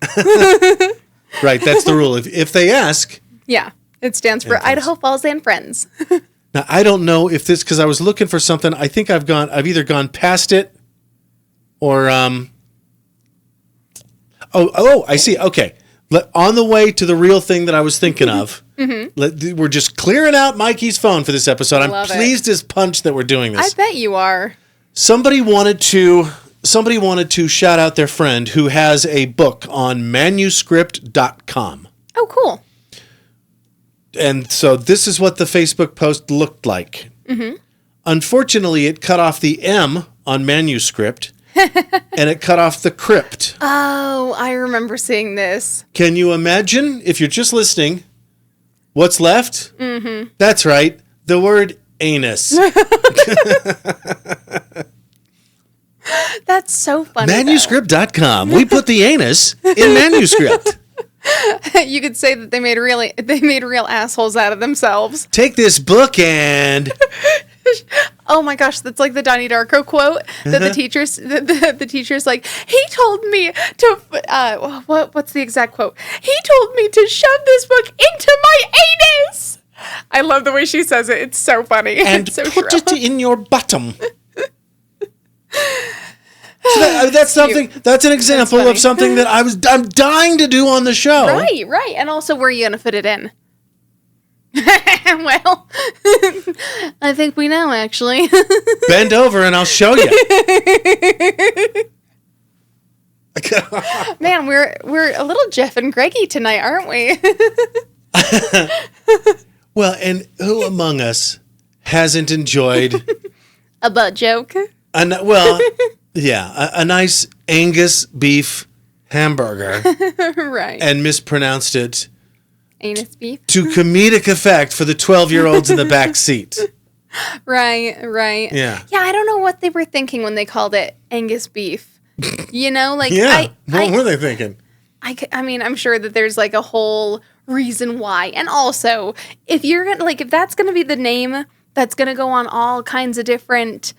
Right, that's the rule. If they ask. Yeah, it stands for Idaho Falls and Friends. Now, I don't know if this, because I was looking for something. I think I've either gone past it or, I see. Okay. On the way to the real thing that I was thinking of, we're just clearing out Mikey's phone for this episode. I'm pleased as punch that we're doing this. I bet you are. Somebody wanted to shout out their friend who has a book on manuscript.com. Oh, cool. And so this is what the Facebook post looked like. Unfortunately, it cut off the M on manuscript and it cut off the crypt. Oh, I remember seeing this. Can you imagine, if you're just listening, what's left? That's right, the word anus. That's so funny. Manuscript.com. We put the anus in manuscript. You could say that they made real assholes out of themselves. Take this book and... Oh my gosh, that's like the Donnie Darko quote that the teacher's like, he told me to what's the exact quote? He told me to shove this book into my anus. I love the way she says it. It's so funny. And it's so put true. it in your bottom. So that's something. That's an example of something that I'm dying to do on the show. Right. And also, where are you gonna fit it in? Well, I think we know, actually. Bend over and I'll show you. Man, we're a little Jeff and Greggy tonight, aren't we? Well, and who among us hasn't enjoyed A butt joke. a nice Angus beef hamburger Right. and mispronounced it Anus beef. to comedic effect for the 12-year-olds in the back seat. Right. Yeah. Yeah, I don't know what they were thinking when they called it Angus beef. Like, Yeah. What were they thinking? I mean, I'm sure that there's like a whole reason why. And also, if you're gonna if that's gonna be the name that's gonna go on all kinds of different,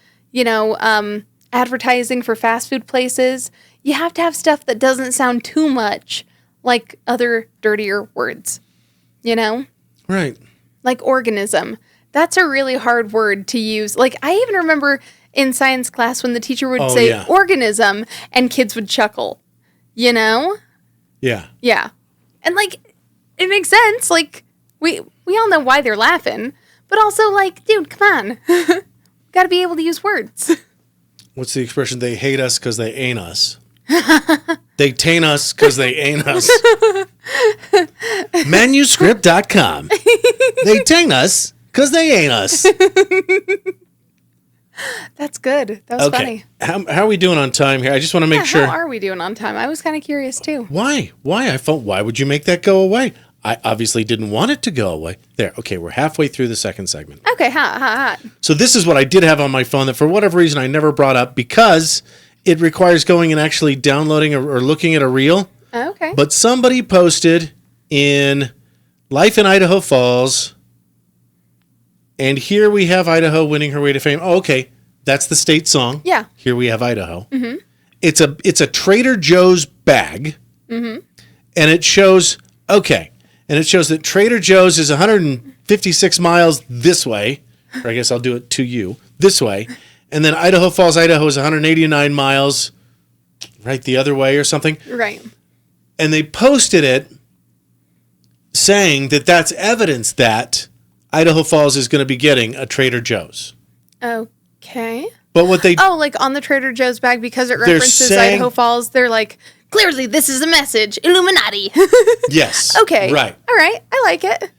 advertising for fast food places, you have to have stuff that doesn't sound too much like other dirtier words. Right. Like organism. That's a really hard word to use. Like, I even remember in science class when the teacher would say organism and kids would chuckle. Yeah. Yeah. And it makes sense. Like, we all know why they're laughing. But also, dude, come on. Gotta be able to use words. What's the expression? They hate us because they ain't us. They taint us because they ain't us. Manuscript.com. They taint us because they ain't us. That's good. That was funny. How are we doing on time here? I just want to make sure. How are we doing on time? I was kind of curious, too. Why? Why would you make that go away? I obviously didn't want it to go away. There. Okay, we're halfway through the second segment. Okay, hot. So this is what I did have on my phone that for whatever reason I never brought up because it requires going and actually downloading or looking at a reel. Okay. But somebody posted in Life in Idaho Falls, and here we have Idaho winning her way to fame. Oh, okay. That's the state song. Yeah. Here we have Idaho. Mm-hmm. It's a Trader Joe's bag. Mm-hmm. And it shows that Trader Joe's is 156 miles this way, or I guess I'll do it to you, this way. And then Idaho Falls, Idaho is 189 miles right the other way or something. Right. And they posted it saying that that's evidence that Idaho Falls is going to be getting a Trader Joe's. Okay. But what they... Oh, on the Trader Joe's bag, because it references Idaho Falls, they're like, clearly this is a message. Illuminati. Yes. Okay. Right. All right. I like it.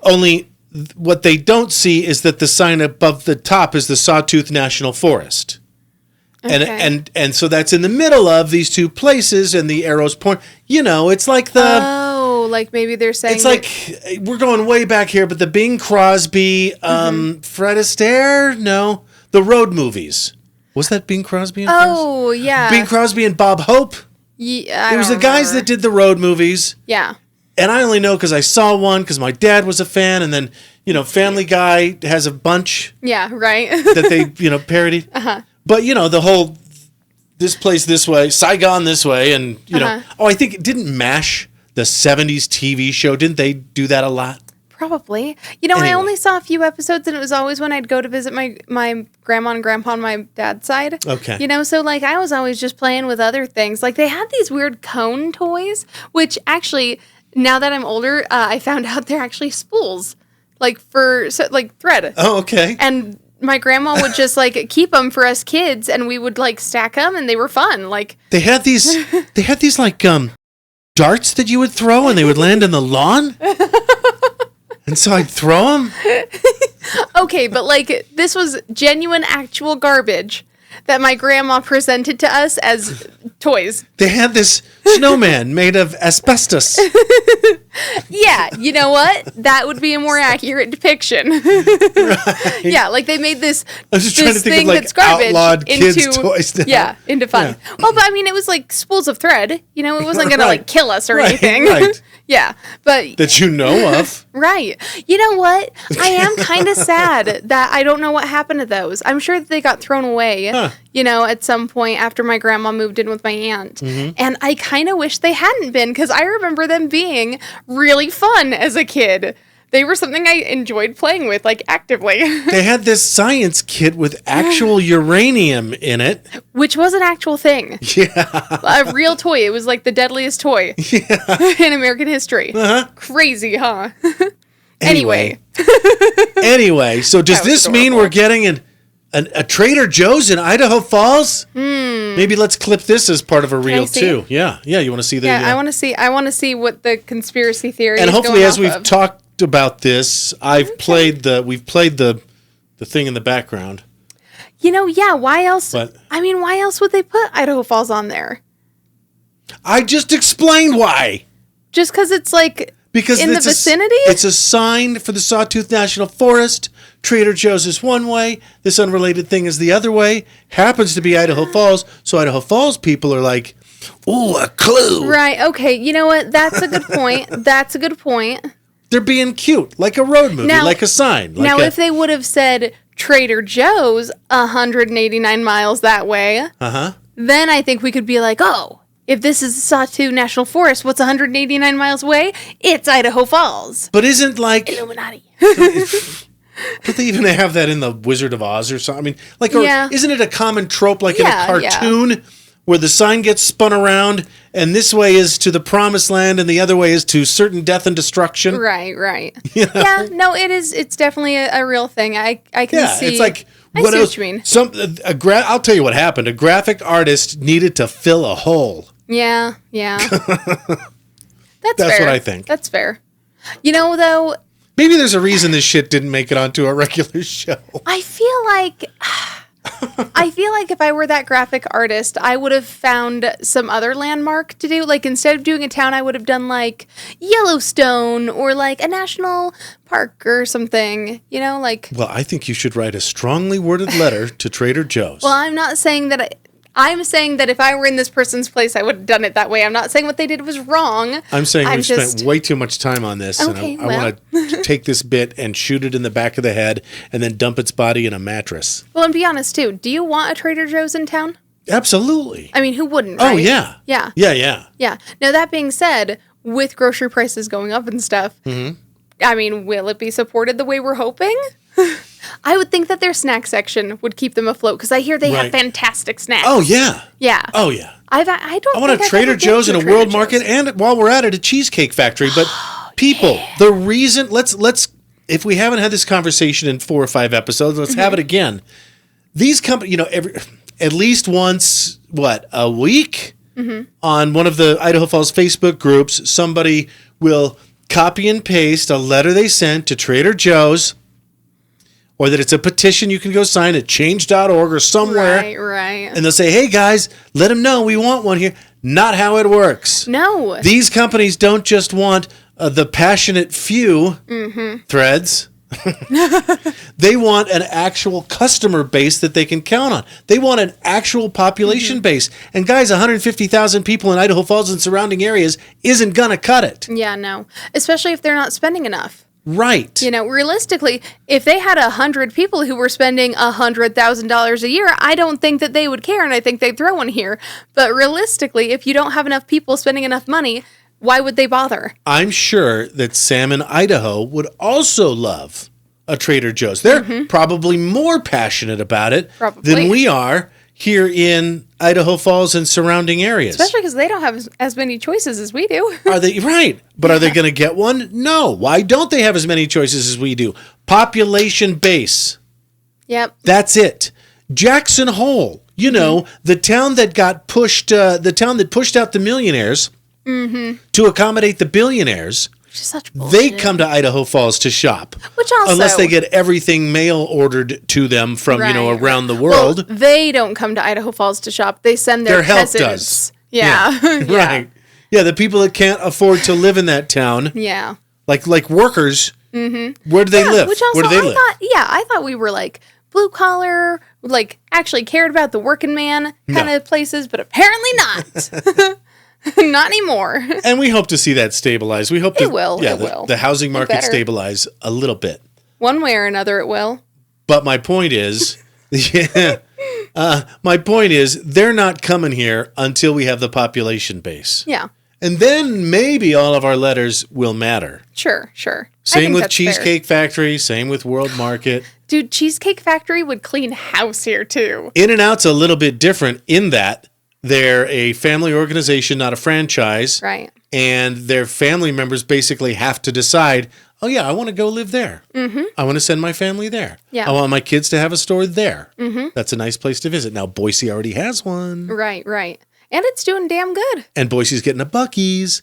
Only what they don't see is that the sign above the top is the Sawtooth National Forest. Okay. And so that's in the middle of these two places, and the arrows point. It's like the... Oh, maybe they're saying... It's like, we're going way back here, but the Bing Crosby, Fred Astaire? No. The road movies. Was that Bing Crosby and Oh, yeah. Bing Crosby and Bob Hope? Yeah, It was the guys that did the road movies. Yeah. And I only know because I saw one because my dad was a fan, and then, Family Guy has a bunch. Yeah, right. that they, parodied. Uh-huh. But, the whole, this place this way, Saigon this way, and, I think, didn't MASH, the 70s TV show, didn't they do that a lot? Probably. Anyway. I only saw a few episodes, and it was always when I'd go to visit my grandma and grandpa on my dad's side. Okay. So I was always just playing with other things. They had these weird cone toys, which actually, now that I'm older, I found out they're actually spools, thread. Oh, okay. And my grandma would just keep them for us kids, and we would stack them, and they were fun. They had these darts that you would throw, and they would land in the lawn. And so I'd throw them. Okay, but this was genuine, actual garbage that my grandma presented to us as toys. They had this snowman made of asbestos. Yeah, you know what? That would be a more accurate depiction. Right. Yeah, they made this. I was just trying to think of that's garbage outlawed kids' toys. Yeah, into fun. Yeah. Well, but I mean, it was spools of thread. It wasn't gonna Right. kill us or Right, anything. right. Yeah, but That you know of. right. You know what? I am kind of sad that I don't know what happened to those. I'm sure that they got thrown away, at some point after my grandma moved in with my aunt. Mm-hmm. And I kind of wish they hadn't been, because I remember them being really fun as a kid. They were something I enjoyed playing with, actively. They had this science kit with actual uranium in it. Which was an actual thing. Yeah. A real toy. It was the deadliest toy in American history. Uh-huh. Crazy, huh? Anyway. Anyway, so does this mean we're getting a Trader Joe's in Idaho Falls? Maybe let's clip this as part of a reel too. Yeah, you want to see the? Yeah, I want to see what the conspiracy theory. And is hopefully, going as we've off of. about this. We've played the thing in the background. Yeah, why else? But Why else would they put Idaho Falls on there? I just explained why. Just because it's because in the vicinity? It's a sign for the Sawtooth National Forest. Trader Joe's is one way. This unrelated thing is the other way. Happens to be Idaho Falls. So Idaho Falls people are like, ooh, a clue. Right. Okay. You know what? That's a good point. That's a good point. They're being cute, like a road movie, like a sign. If they would have said Trader Joe's 189 miles that way, then I think we could be like, oh, if this is Sawtooth National Forest, what's 189 miles away? It's Idaho Falls. But isn't Illuminati. Don't they even have that in the Wizard of Oz or something? Isn't it a common trope in a cartoon where the sign gets spun around and this way is to the promised land and the other way is to certain death and destruction? Right. Yeah, no, it is. It's definitely a real thing. I can see. It's like, I what see else? What you mean. I'll tell you what happened. A graphic artist needed to fill a hole. Yeah. That's fair. What I think. That's fair. Though. Maybe there's a reason this shit didn't make it onto a regular show. I feel like if I were that graphic artist, I would have found some other landmark to do. Instead of doing a town, I would have done Yellowstone or a national park or something, Well, I think you should write a strongly worded letter to Trader Joe's. Well, I'm not saying that I'm saying that if I were in this person's place, I would have done it that way. I'm not saying what they did was wrong. I'm saying we've spent way too much time on this, and I want to take this bit and shoot it in the back of the head and then dump its body in a mattress. Well, and be honest, too. Do you want a Trader Joe's in town? Absolutely. Who wouldn't, right? Oh, yeah. Yeah. Yeah. Now, that being said, with grocery prices going up and stuff, will it be supported the way we're hoping? I would think that their snack section would keep them afloat because I hear they have fantastic snacks. Oh, yeah. Yeah. Oh, yeah. I want a Trader Joe's and a World Market, and while we're at it, a Cheesecake Factory. But people, the reason, let's if we haven't had this conversation in 4 or 5 episodes, let's have it again. These companies, at least once, a week on one of the Idaho Falls Facebook groups, somebody will copy and paste a letter they sent to Trader Joe's, or that it's a petition you can go sign at change.org or somewhere. Right. And they'll say, hey, guys, let them know we want one here. Not how it works. No. These companies don't just want the passionate few threads. They want an actual customer base that they can count on. They want an actual population base. And guys, 150,000 people in Idaho Falls and surrounding areas isn't going to cut it. Yeah, no. Especially if they're not spending enough. Right. Realistically, if they had 100 people who were spending $100,000 a year, I don't think that they would care, and I think they'd throw one here. But realistically, if you don't have enough people spending enough money, why would they bother? I'm sure that Sam in Idaho would also love a Trader Joe's. They're probably more passionate about it than we are here in Idaho Falls and surrounding areas. Especially because they don't have as many choices as we do. Are they? Right. But are they going to get one? No. Why don't they have as many choices as we do? Population base. Yep. That's it. Jackson Hole, the town that got pushed, the town that pushed out the millionaires to accommodate the billionaires. Which is such bullshit. They come to Idaho Falls to shop. Which also, unless they get everything mail ordered to them from, around the world. Well, they don't come to Idaho Falls to shop. They send their help peasants. Does. Yeah. Right. Yeah, the people that can't afford to live in that town. Yeah. Like workers. Where do they live? Which also, where do they live? I thought we were blue collar, actually cared about the working man kind of places, but apparently not. Not anymore. And we hope to see that stabilize. We hope it will. Yeah, the housing market stabilize a little bit. One way or another, it will. But my point is, they're not coming here until we have the population base. Yeah. And then maybe all of our letters will matter. Sure. Same with Cheesecake Factory. Same with World Market. Dude, Cheesecake Factory would clean house here too. In-N-Out's a little bit different in that they're a family organization, not a franchise. Right. And their family members basically have to decide, oh, yeah, I want to go live there. I want to send my family there. Yeah. I want my kids to have a store there. That's a nice place to visit. Now, Boise already has one. Right. And it's doing damn good. And Boise's getting a Buc-ee's.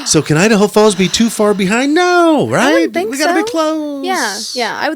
So can Idaho Falls be too far behind? No, right? I wouldn't think we gotta so. be close. Yeah, I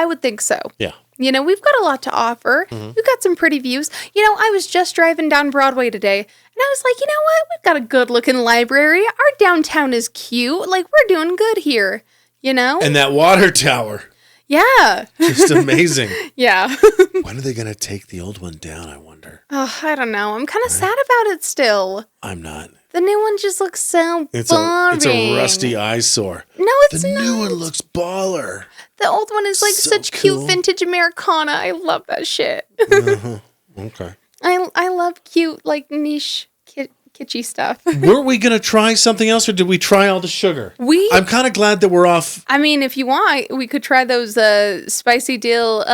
would think so. Yeah. You know, we've got a lot to offer. We've got some pretty views. You know, I was just driving down Broadway today, and I was like, you know what? We've got a good-looking library. Our downtown is cute. Like, we're doing good here, you know? And that water tower. Yeah. Just amazing. Yeah. When are they going to take the old one down, I wonder? Oh, I don't know. I'm kind of sad about it still. I'm not. The new one just looks so It's boring. a rusty eyesore. No, it's The not. new one looks baller. The old one is like So such cool. cute vintage Americana. I love that shit. Okay. I love cute, like, niche, kitschy stuff. Were we going to try something else, or did we try all the sugar? I'm kind of glad that we're off. I mean, if you want, we could try those spicy dill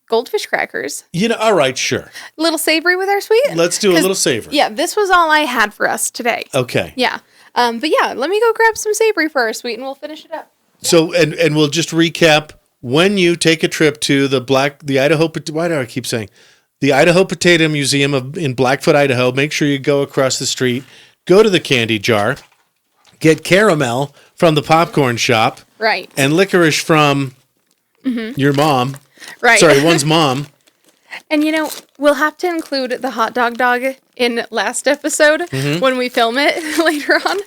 Goldfish crackers. You know, all right, sure. A little savory with our sweet. Let's do a little savory. Yeah, this was all I had for us today. Okay. Yeah. But yeah, let me go grab some savory for our sweet and we'll finish it up. So, and we'll just recap when you take a trip to the Idaho, why do I keep saying? The Idaho Potato Museum in Blackfoot, Idaho. Make sure you go across the street, go to the candy jar, get caramel from the popcorn shop. Right. And licorice from your mom. Right. Sorry, one's mom. And you know, we'll have to include the hot dog in last episode when we film it later on.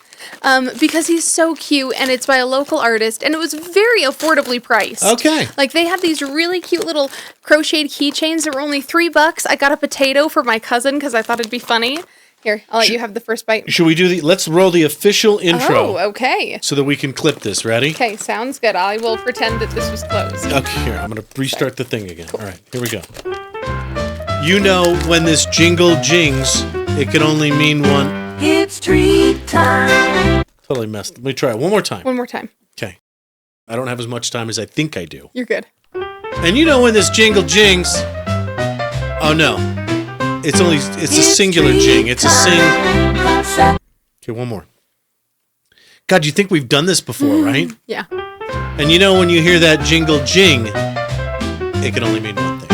Because he's so cute and it's by a local artist and it was very affordably priced. Okay. Like they had these really cute little crocheted keychains that were only $3. I got a potato for my cousin because I thought it'd be funny. Here, I'll let you have the first bite. Should we do let's roll the official intro. Oh, okay. So that we can clip this. Ready? Okay, sounds good. I will pretend that this was closed. Okay, here, I'm going to restart the thing again. All right, here we go. You know, when this jingle jings, it can only mean one. It's treat time. Totally messed. Let me try it one more time. One more time. Okay. I don't have as much time as I think I do. You're good. And you know when this jingle jings. Oh, no. It's a singular jing. It's a sing. Okay, one more. God, you think we've done this before, right? Yeah. And you know when you hear that jingle jing, it can only mean one thing.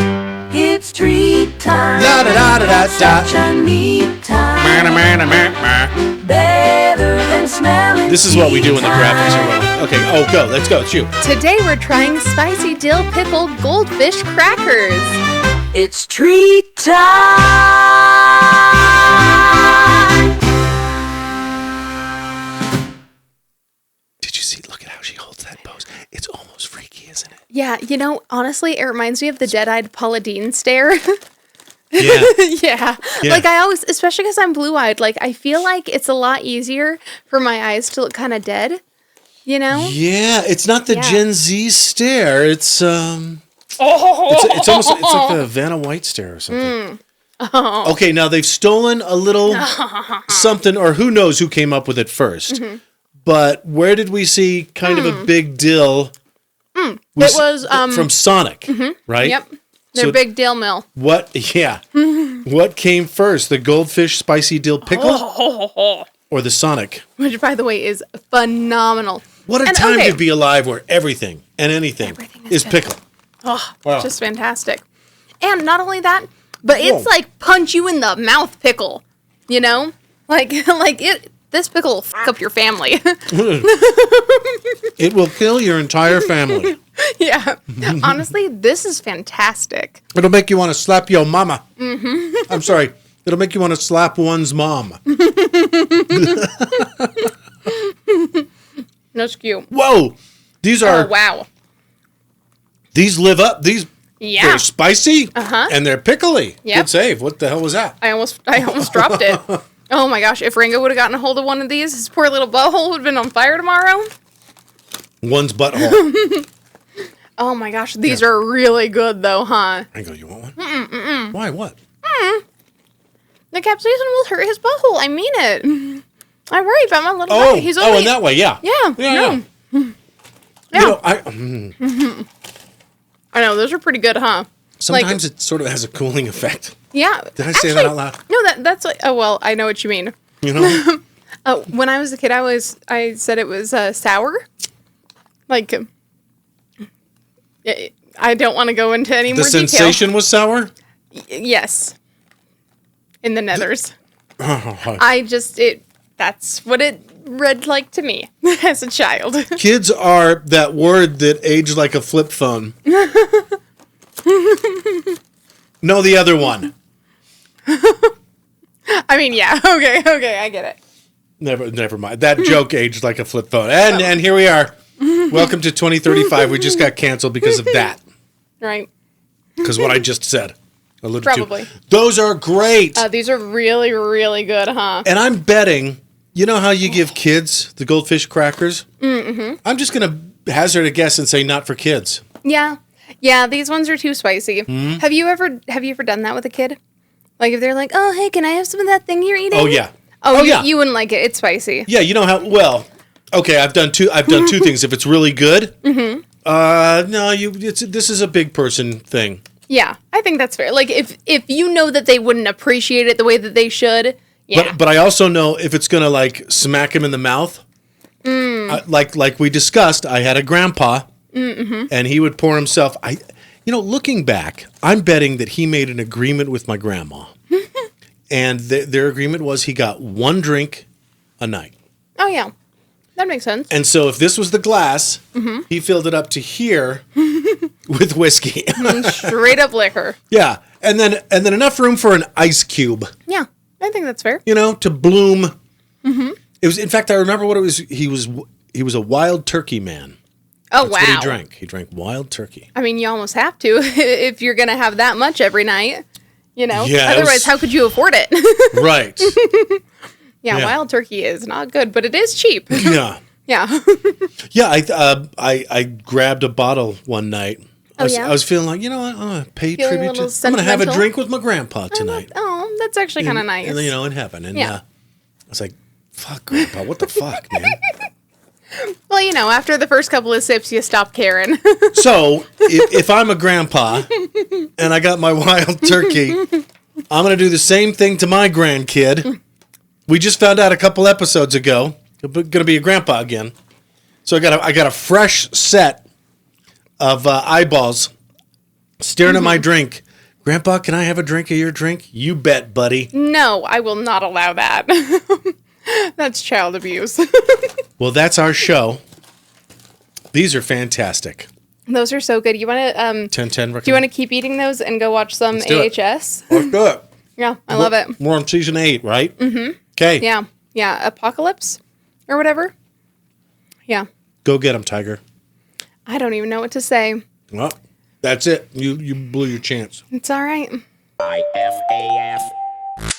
It's treat time. La da da da da da. Such a neat time. Better than smelling. This is what we do when the graphics are rolling. Okay, go. Let's go. It's you. Today we're trying spicy dill pickle goldfish crackers. It's treat time. Did you see? Look at how she holds that pose. It's almost freaky, isn't it? Yeah, you know, honestly, it reminds me of the dead-eyed Paula Deen stare. Yeah. Yeah. Like I always, especially because I'm blue-eyed, like I feel like it's a lot easier for my eyes to look kind of dead, you know? Yeah, it's not the Yeah. Gen Z stare. It's it's almost like the Vanna White stare or something. Okay, now they've stolen a little something, or who knows who came up with it first. But where did we see kind of a big dill? It was from Sonic, right? Yep. Their So- big dill mill. What? Yeah. What came first, the Goldfish spicy dill pickle or the Sonic? Which, by the way, is phenomenal. What a And, time okay. to be alive where everything and anything is pickle. Oh, Wow. just fantastic. And not only that, but it's Whoa. like punch you in the mouth pickle. You know? Like it. This pickle will fuck up your family. It will kill your entire family. Yeah. Honestly, this is fantastic. It'll make you want to slap your mama. Mm-hmm. I'm sorry. It'll make you want to slap one's mom. That's cute. Whoa. These Oh, are, wow. these live up. These, Yeah. they're spicy and they're pickly. Yep. Good save. What the hell was that? I almost dropped it. Oh my gosh, if Ringo would have gotten a hold of one of these, his poor little butthole would have been on fire tomorrow. One's butthole. Oh my gosh, these are really good though, huh? Ringo, you want one? Why? What? The capsaicin will hurt his butthole. I mean it. I worry about my little buddy. He's only... in that way, yeah. Yeah. Yeah. Yeah. You know, I know, those are pretty good, huh? sometimes it sort of has a cooling effect. Yeah. Did I say that out loud? No, that's like... Oh, well, I know what you mean. You know? When I was a kid, I said it was sour. Like... I don't want to go into any The more detail. sensation was sour? Yes. In the nethers. That's what it read like to me as a child. Kids are that word that aged like a flip phone. No, the other one. I mean, yeah. Okay, I get it. Never mind. That joke aged like a flip phone. And here we are. Welcome to 2035. We just got canceled because of that. Right. Because what I just said. alluded Probably. to. Those are great. These are really, really good, huh? And I'm betting, you know how you give kids the Goldfish crackers? Mm-hmm. I'm just going to hazard a guess and say not for kids. Yeah. Yeah, these ones are too spicy. Mm-hmm. Have you ever done that with a kid? Like if they're like, "Oh, hey, can I have some of that thing you're eating?" Oh yeah. Oh, you wouldn't like it. It's spicy. Yeah, you know how well. Okay, I've done two things. If it's really good, no, this is a big person thing. Yeah, I think that's fair. Like if you know that they wouldn't appreciate it the way that they should. Yeah. But I also know if it's gonna like smack him in the mouth. Like we discussed, I had a grandpa, and he would pour himself. Looking back, I'm betting that he made an agreement with my grandma, and their agreement was he got one drink a night. Oh yeah, that makes sense. And so if this was the glass, he filled it up to here with whiskey, Straight up liquor. Yeah, and then enough room for an ice cube. Yeah, I think that's fair. To bloom. It was. In fact, I remember what it was. He was a wild turkey man. Oh, That's wow. what he drank. He drank wild turkey. I mean, you almost have to if you're going to have that much every night, Yeah, Otherwise, how could you afford it? Right. Yeah, Yeah. wild turkey is not good, but it is cheap. Yeah. Yeah. Yeah, I grabbed a bottle one night. I was feeling like, I'm going to pay Feeling a tribute to... little I'm going to have a sentimental? drink with my grandpa tonight. Oh, that's actually kind of nice. In heaven. And Yeah. I was like, fuck, grandpa, what the fuck, man? Well, after the first couple of sips, you stop caring. So, if I'm a grandpa and I got my wild turkey, I'm going to do the same thing to my grandkid. We just found out a couple episodes ago, I'm going to be a grandpa again. So I got a fresh set of eyeballs staring at my drink. Grandpa, can I have a drink of your drink? You bet, buddy. No, I will not allow that. That's child abuse. Well, that's our show. These are fantastic. Those are so good. You want to 10-10. Do you want to keep eating those and go watch some do it. AHS? Let's do it. Yeah, I love it. We're on season 8, right? Mm-hmm. Okay. Yeah, Apocalypse or whatever. Yeah. Go get them, Tiger. I don't even know what to say. Well, that's it. You blew your chance. It's all right. IFAF.